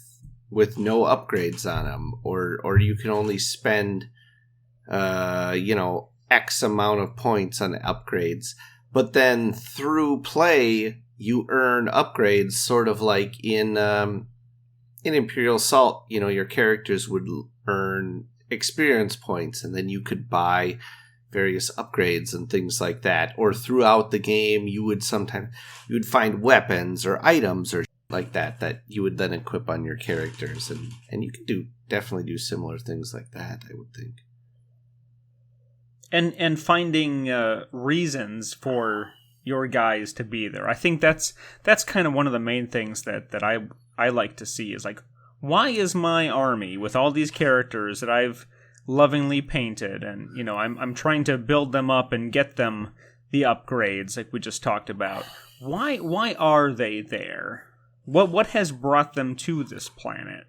no upgrades on them, or you can only spend X amount of points on upgrades, but then through play you earn upgrades, sort of like in Imperial Assault. Your characters would earn experience points, and then you could buy various upgrades and things like that. Or throughout the game, you would find weapons or items or like that you would then equip on your characters, and you could definitely do similar things like that, I would think. And finding reasons for your guys to be there. I think that's kind of one of the main things that I like to see is like, why is my army with all these characters that I've lovingly painted, and I'm trying to build them up and get them the upgrades like we just talked about. Why are they there? What has brought them to this planet?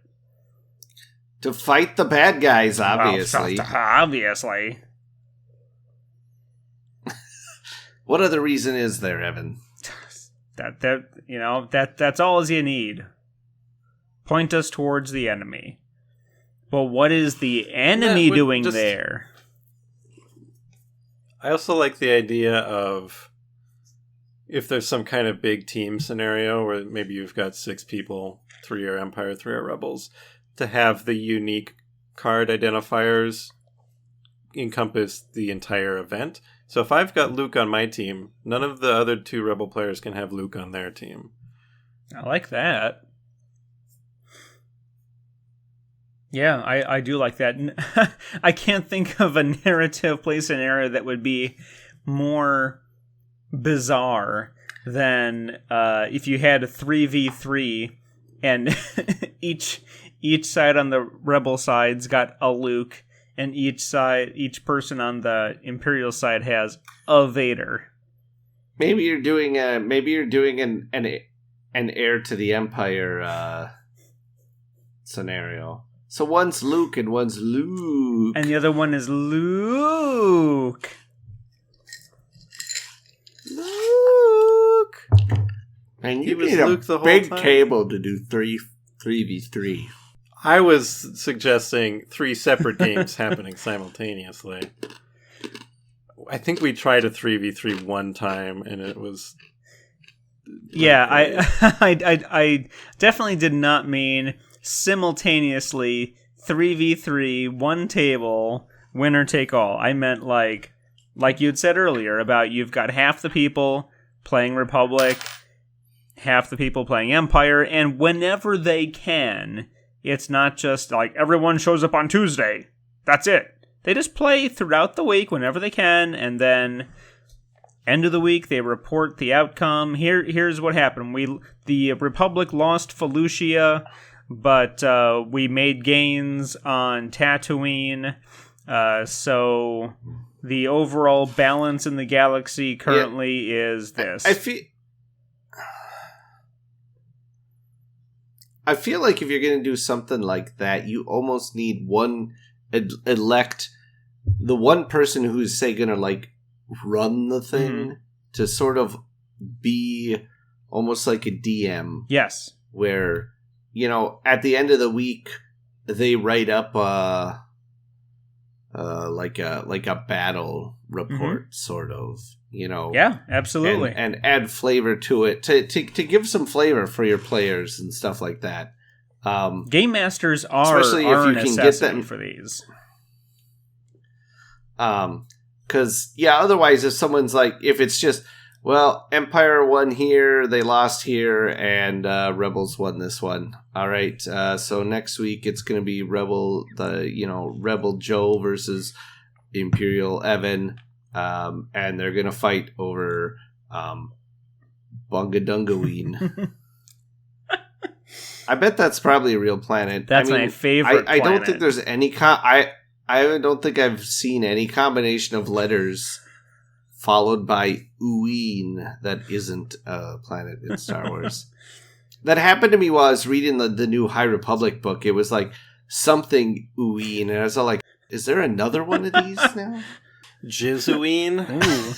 To fight the bad guys, obviously. Well, obviously. What other reason is there, Evan? That's all as you need. Point us towards the enemy. But what is the enemy doing there? I also like the idea of if there's some kind of big team scenario where maybe you've got 6 people, 3 are Empire, 3 are Rebels, to have the unique card identifiers encompass the entire event. So if I've got Luke on my team, none of the other 2 Rebel players can have Luke on their team. I like that. Yeah, I do like that. I can't think of a narrative play scenario that would be more bizarre than if you had a 3v3 and each side on the rebel side's got a Luke, and each person on the Imperial side has a Vader. Maybe you're doing an heir to the Empire scenario. So one's Luke and one's Luke. And the other one is Luke. Luke. And you was need a Luke the whole big time? table to do 3v3. I was suggesting 3 separate games happening simultaneously. I think we tried a 3v3 one time, and it was... Yeah, I definitely did not mean simultaneously 3v3, one table, winner take all. I meant like you'd said earlier about you've got half the people playing Republic, half the people playing Empire, and whenever they can, it's not just like everyone shows up on Tuesday. That's it. They just play throughout the week whenever they can, and then end of the week they report the outcome. Here's what happened. The Republic lost Felucia, but we made gains on Tatooine. So the overall balance in the galaxy currently is this. I feel like if you're going to do something like that, you almost need one elect the one person who's say going to like run the thing to sort of be almost like a DM. Yes. Where, you know, at the end of the week they write up like a battle report sort of, you know. Yeah, absolutely. And add flavor to it to give some flavor for your players and stuff like that. Game masters are especially if you a can get necessity them for these. Because otherwise if someone's like, if it's just, well, Empire won here, they lost here, and Rebels won this one. All right, so next week it's going to be Rebel Joe versus Imperial Evan, and they're going to fight over Bungadungaween. I bet that's probably a real planet. That's my favorite I don't planet. think there's any I don't think I've seen any combination of letters followed by Uween that isn't a planet in Star Wars. That happened to me while I was reading the new High Republic book. It was like something Uween, and I was all like, is there another one of these now? Jizueen? Ooh.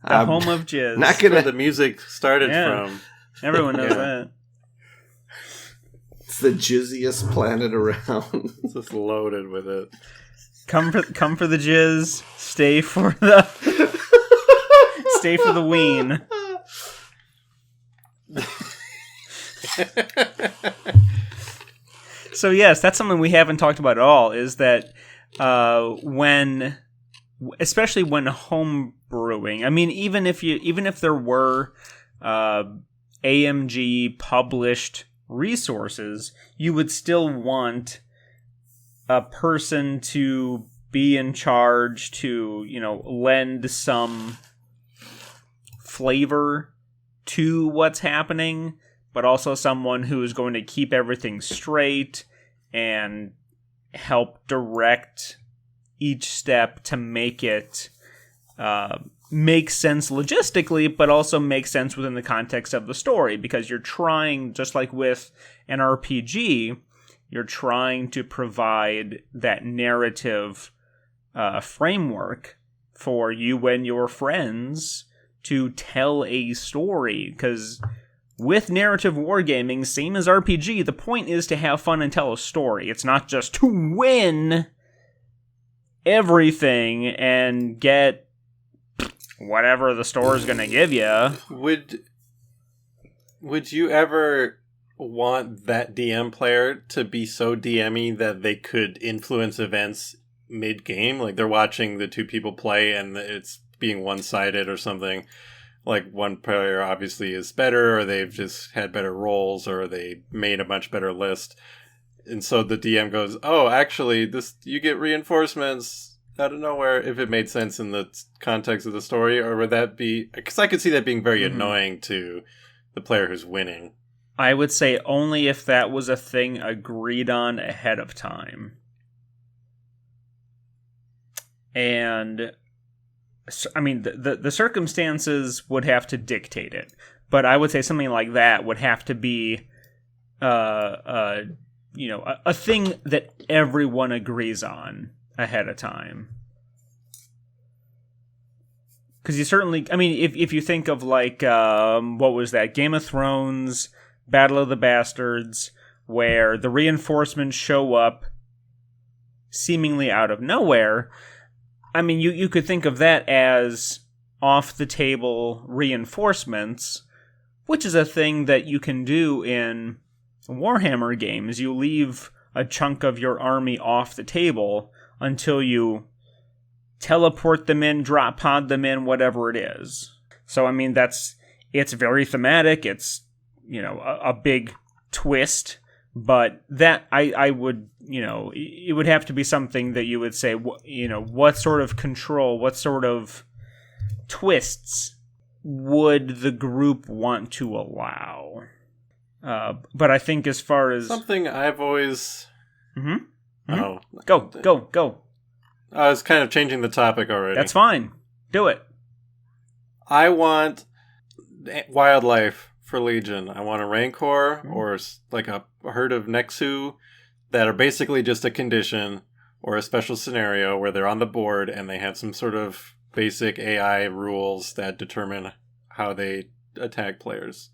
The home of jizz. Not That's where the music started from. Everyone knows that. It's the jizziest planet around. It's just loaded with it. Come for the jizz. Stay for the ween. So yes, that's something we haven't talked about at all. Is that especially when home brewing. I mean, even if there were AMG published resources, you would still want a person to be in charge to, lend some flavor to what's happening, but also someone who is going to keep everything straight and help direct each step to make it make sense logistically, but also make sense within the context of the story, because you're trying, just like with an RPG, you're trying to provide that narrative framework for you and your friends to tell a story, because with narrative wargaming, same as RPG, the point is to have fun and tell a story. It's not just to win everything and get whatever the store is going to give you. Would you ever want that DM player to be so DMy that they could influence events mid-game? Like they're watching the two people play and it's being one-sided or something. Like one player obviously is better, or they've just had better rolls, or they made a much better list. And so the DM goes, "Oh, actually, this you get reinforcements out of nowhere." If it made sense in the context of the story, or would that be? Because I could see that being very annoying to the player who's winning. I would say only if that was a thing agreed on ahead of time. And I mean, the circumstances would have to dictate it, but I would say something like that would have to be, a thing that everyone agrees on ahead of time. Because you certainly, I mean, if you think of like, what was that, Game of Thrones, Battle of the Bastards, where the reinforcements show up seemingly out of nowhere. I mean, you could think of that as off-the-table reinforcements, which is a thing that you can do in Warhammer games. You leave a chunk of your army off the table until you teleport them in, drop pod them in, whatever it is. So, I mean, it's very thematic. It's, a big twist. But that, I would, it would have to be something that you would say, what sort of control, what sort of twists would the group want to allow? But I think as far as... Something I've always... Mm-hmm. Oh. Go. I was kind of changing the topic already. That's fine. Do it. I want wildlife for Legion. I want a Rancor or like a herd of Nexu that are basically just a condition or a special scenario where they're on the board and they have some sort of basic AI rules that determine how they attack players.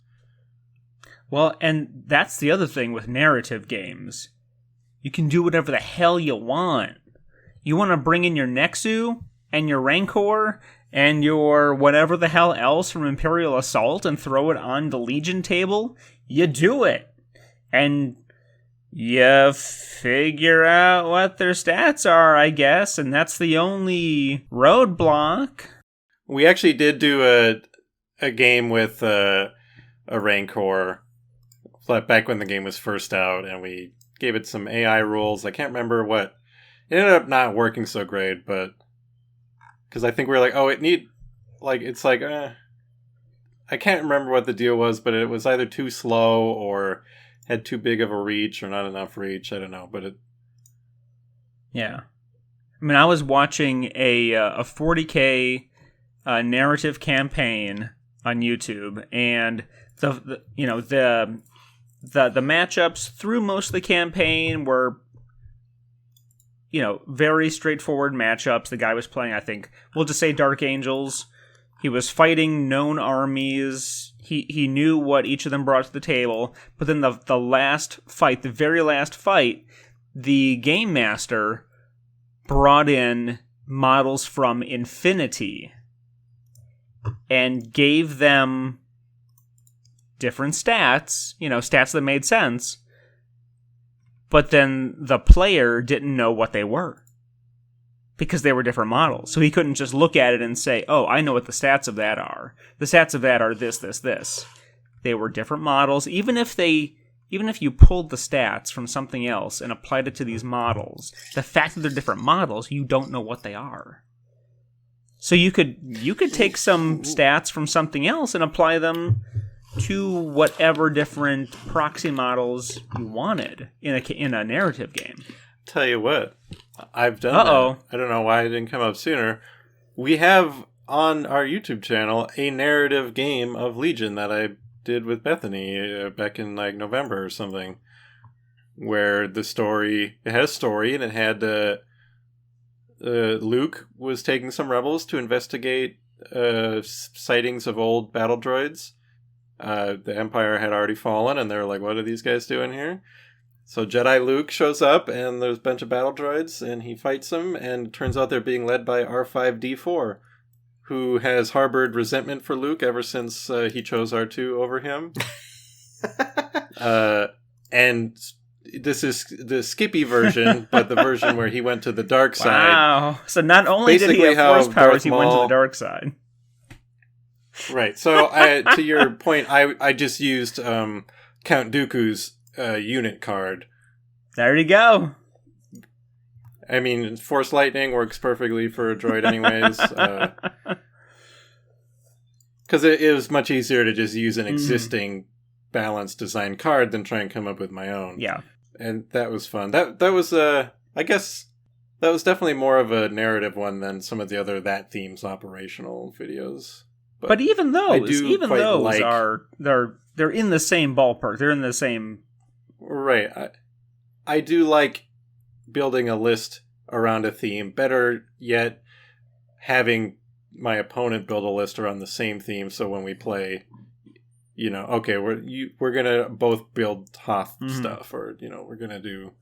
Well, and that's the other thing with narrative games. You can do whatever the hell you want. You want to bring in your Nexu and your Rancor and your whatever the hell else from Imperial Assault and throw it on the Legion table, you do it. And you figure out what their stats are, I guess, and that's the only roadblock. We actually did do a game with a Rancor back when the game was first out, and we gave it some AI rules. I can't remember what. It ended up not working so great, but... Because I think we were like, I can't remember what the deal was, but it was either too slow or had too big of a reach or not enough reach. I don't know, but it... Yeah. I mean, I was watching a 40K narrative campaign on YouTube, and the matchups through most of the campaign were... very straightforward matchups. The guy was playing, I think, we'll just say Dark Angels. He was fighting known armies. He knew what each of them brought to the table. But then the very last fight, the game master brought in models from Infinity and gave them different stats, stats that made sense. But then the player didn't know what they were because they were different models. So he couldn't just look at it and say, oh, I know what the stats of that are. The stats of that are this, this, this. They were different models. Even if you pulled the stats from something else and applied it to these models, the fact that they're different models, you don't know what they are. So you could take some stats from something else and apply them to whatever different proxy models you wanted in a narrative game. Tell you what, I've done that. I don't know why it didn't come up sooner. We have on our YouTube channel a narrative game of Legion that I did with Bethany back in like November or something, where it had a story and it had Luke was taking some rebels to investigate sightings of old battle droids. The Empire had already fallen, and they were like, what are these guys doing here? So Jedi Luke shows up, and there's a bunch of battle droids, and he fights them, and it turns out they're being led by R5-D4, who has harbored resentment for Luke ever since he chose R2 over him. And this is the Skippy version, but the version where he went to the dark side. Wow. So not only did he have force powers, he went to the dark side. Right. So to your point, I just used Count Dooku's unit card There you go. I mean, Force Lightning works perfectly for a droid anyways. Because it was much easier to just use an existing balanced design card than try and come up with my own. Yeah. And that was fun. That was, I guess, that was definitely more of a narrative one than some of the other That Theme's operational videos. But even those are they're in the same ballpark. They're in the same... Right. I do like building a list around a theme. Better yet, having my opponent build a list around the same theme, so when we play, okay, we're gonna both build Hoth stuff, or we're gonna do,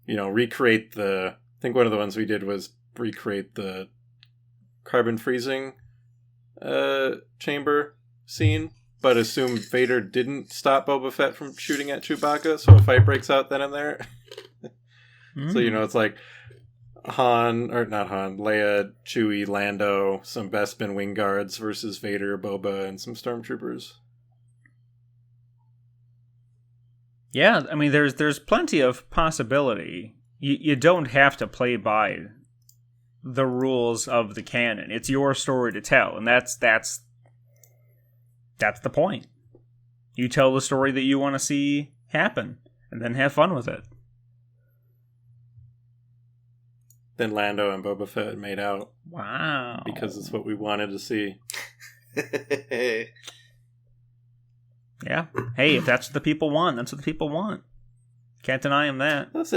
recreate I think one of the ones we did was recreate the carbon freezing chamber scene, but assume Vader didn't stop Boba Fett from shooting at Chewbacca, so a fight breaks out then and there. So it's like Leia, Chewie, Lando, some Bespin wing guards versus Vader, Boba, and some stormtroopers. Yeah, I mean, there's plenty of possibility. You don't have to play by the rules of the canon. It's your story to tell, and that's the point. You tell the story that you want to see happen, and then have fun with it. Then Lando and Boba Fett made out. Wow. Because it's what we wanted to see. Yeah. Hey, if that's what the people want, that's what the people want. Can't deny them that. That's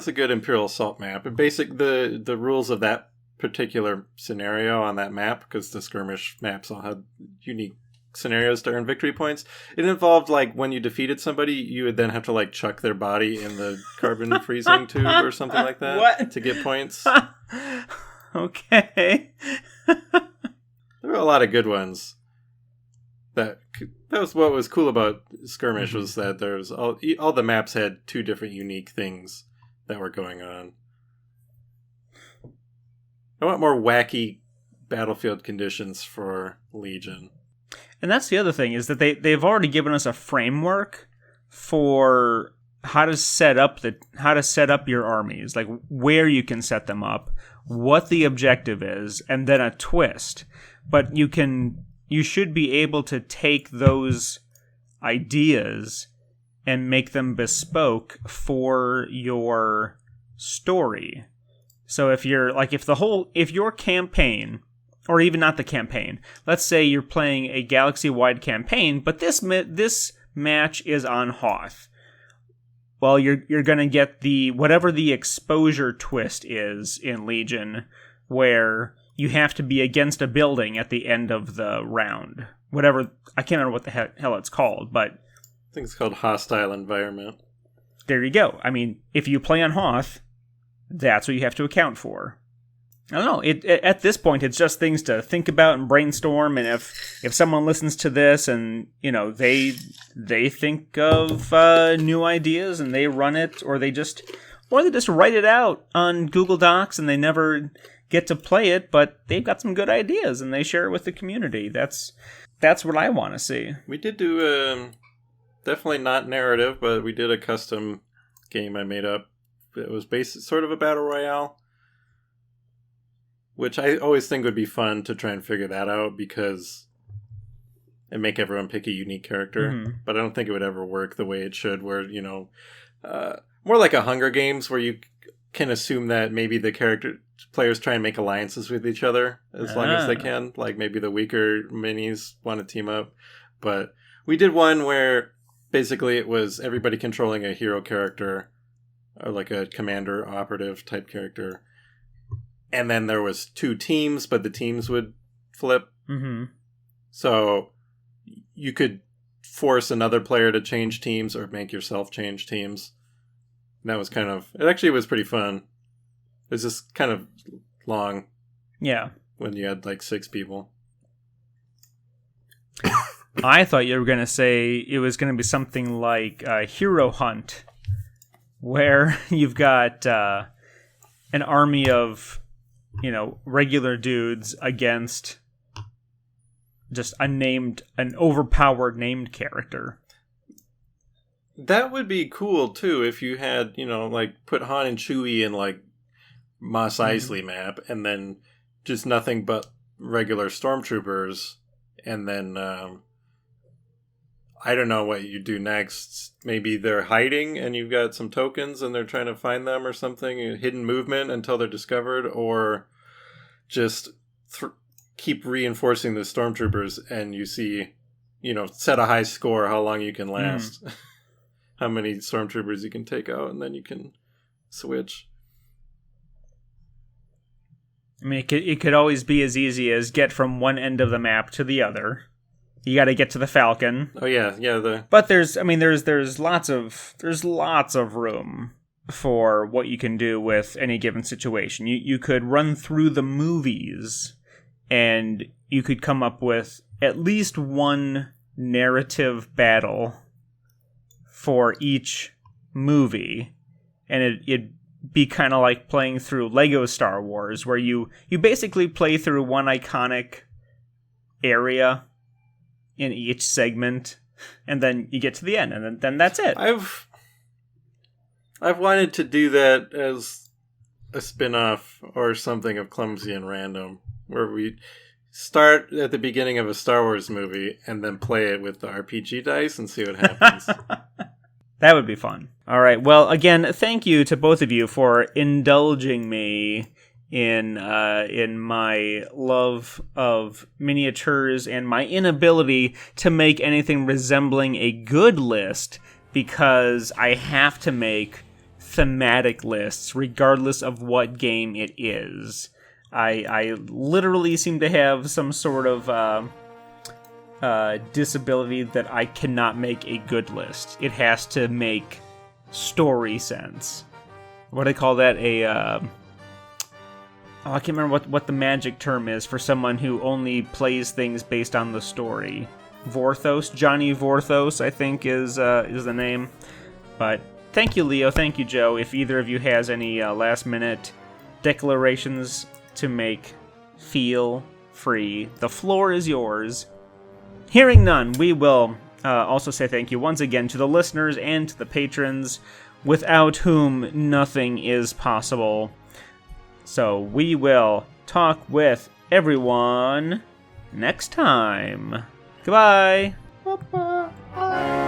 a good Imperial Assault map. And the rules of that particular scenario on that map, because the skirmish maps all had unique scenarios to earn victory points. It involved, like, when you defeated somebody, you would then have to, like, chuck their body in the carbon freezing tube or something like that. What? To get points. Okay. There were a lot of good ones. That was what was cool about Skirmish, was that there was all the maps had two different unique things that were going on. I want more wacky battlefield conditions for Legion. And that's the other thing, is that they've already given us a framework for how to set up your armies, like where you can set them up, what the objective is, and then a twist. But you should be able to take those ideas and make them bespoke for your story. So if your campaign, or even not the campaign, let's say you're playing a galaxy-wide campaign, but this match is on Hoth. Well, you're going to get whatever the exposure twist is in Legion, where you have to be against a building at the end of the round. Whatever, I can't remember what the hell it's called, but I think it's called Hostile Environment. There you go. I mean, if you play on Hoth, that's what you have to account for. I don't know. At this point, it's just things to think about and brainstorm. And if someone listens to this and they think of new ideas and they run it, or they just write it out on Google Docs and they never get to play it, but they've got some good ideas and they share it with the community. That's what I want to see. We did do definitely not narrative, but we did a custom game I made up. It was based sort of a battle royale, which I always think would be fun to try and figure that out, because and make everyone pick a unique character. Mm-hmm. But I don't think it would ever work the way it should, where more like a Hunger Games, where you can assume that maybe the players try and make alliances with each other as long as they can. Like maybe the weaker minis want to team up. But we did one where basically it was everybody controlling a hero character, or like a commander operative type character. And then there was two teams, but the teams would flip. Mm-hmm. So you could force another player to change teams or make yourself change teams. And that was it actually was pretty fun. It was just kind of long. Yeah. When you had like 6 people. I thought you were going to say it was going to be something like Hero Hunt, where you've got an army of, regular dudes against just an overpowered named character. That would be cool too if you had, like put Han and Chewie in like Mos Eisley map, and then just nothing but regular stormtroopers, and then I don't know what you do next. Maybe they're hiding and you've got some tokens and they're trying to find them or something, hidden movement until they're discovered, or just keep reinforcing the stormtroopers and you see, set a high score how long you can last. How many stormtroopers you can take out, and then you can switch. I mean, it could always be as easy as get from one end of the map to the other. You got to get to the Falcon. Oh yeah. But there's lots of room for what you can do with any given situation. You could run through the movies, and you could come up with at least one narrative battle for each movie, and it'd be kind of like playing through Lego Star Wars, where you basically play through one iconic area in each segment, and then you get to the end, and then that's it. I've wanted to do that as a spin-off or something of Clumsy and Random, where we start at the beginning of a Star Wars movie and then play it with the RPG dice and see what happens. That would be fun. All right. Well, again, thank you to both of you for indulging me in my love of miniatures and my inability to make anything resembling a good list, because I have to make thematic lists regardless of what game it is. I literally seem to have some sort of disability that I cannot make a good list. It has to make story sense. What do they call that? I can't remember what the magic term is for someone who only plays things based on the story. Vorthos, Johnny Vorthos, I think is the name. But thank you, Leo. Thank you, Joe. If either of you has any last minute declarations to make, feel free. The floor is yours. Hearing none, we will also say thank you once again to the listeners and to the patrons, without whom nothing is possible. So we will talk with everyone next time. Goodbye. Bye-bye.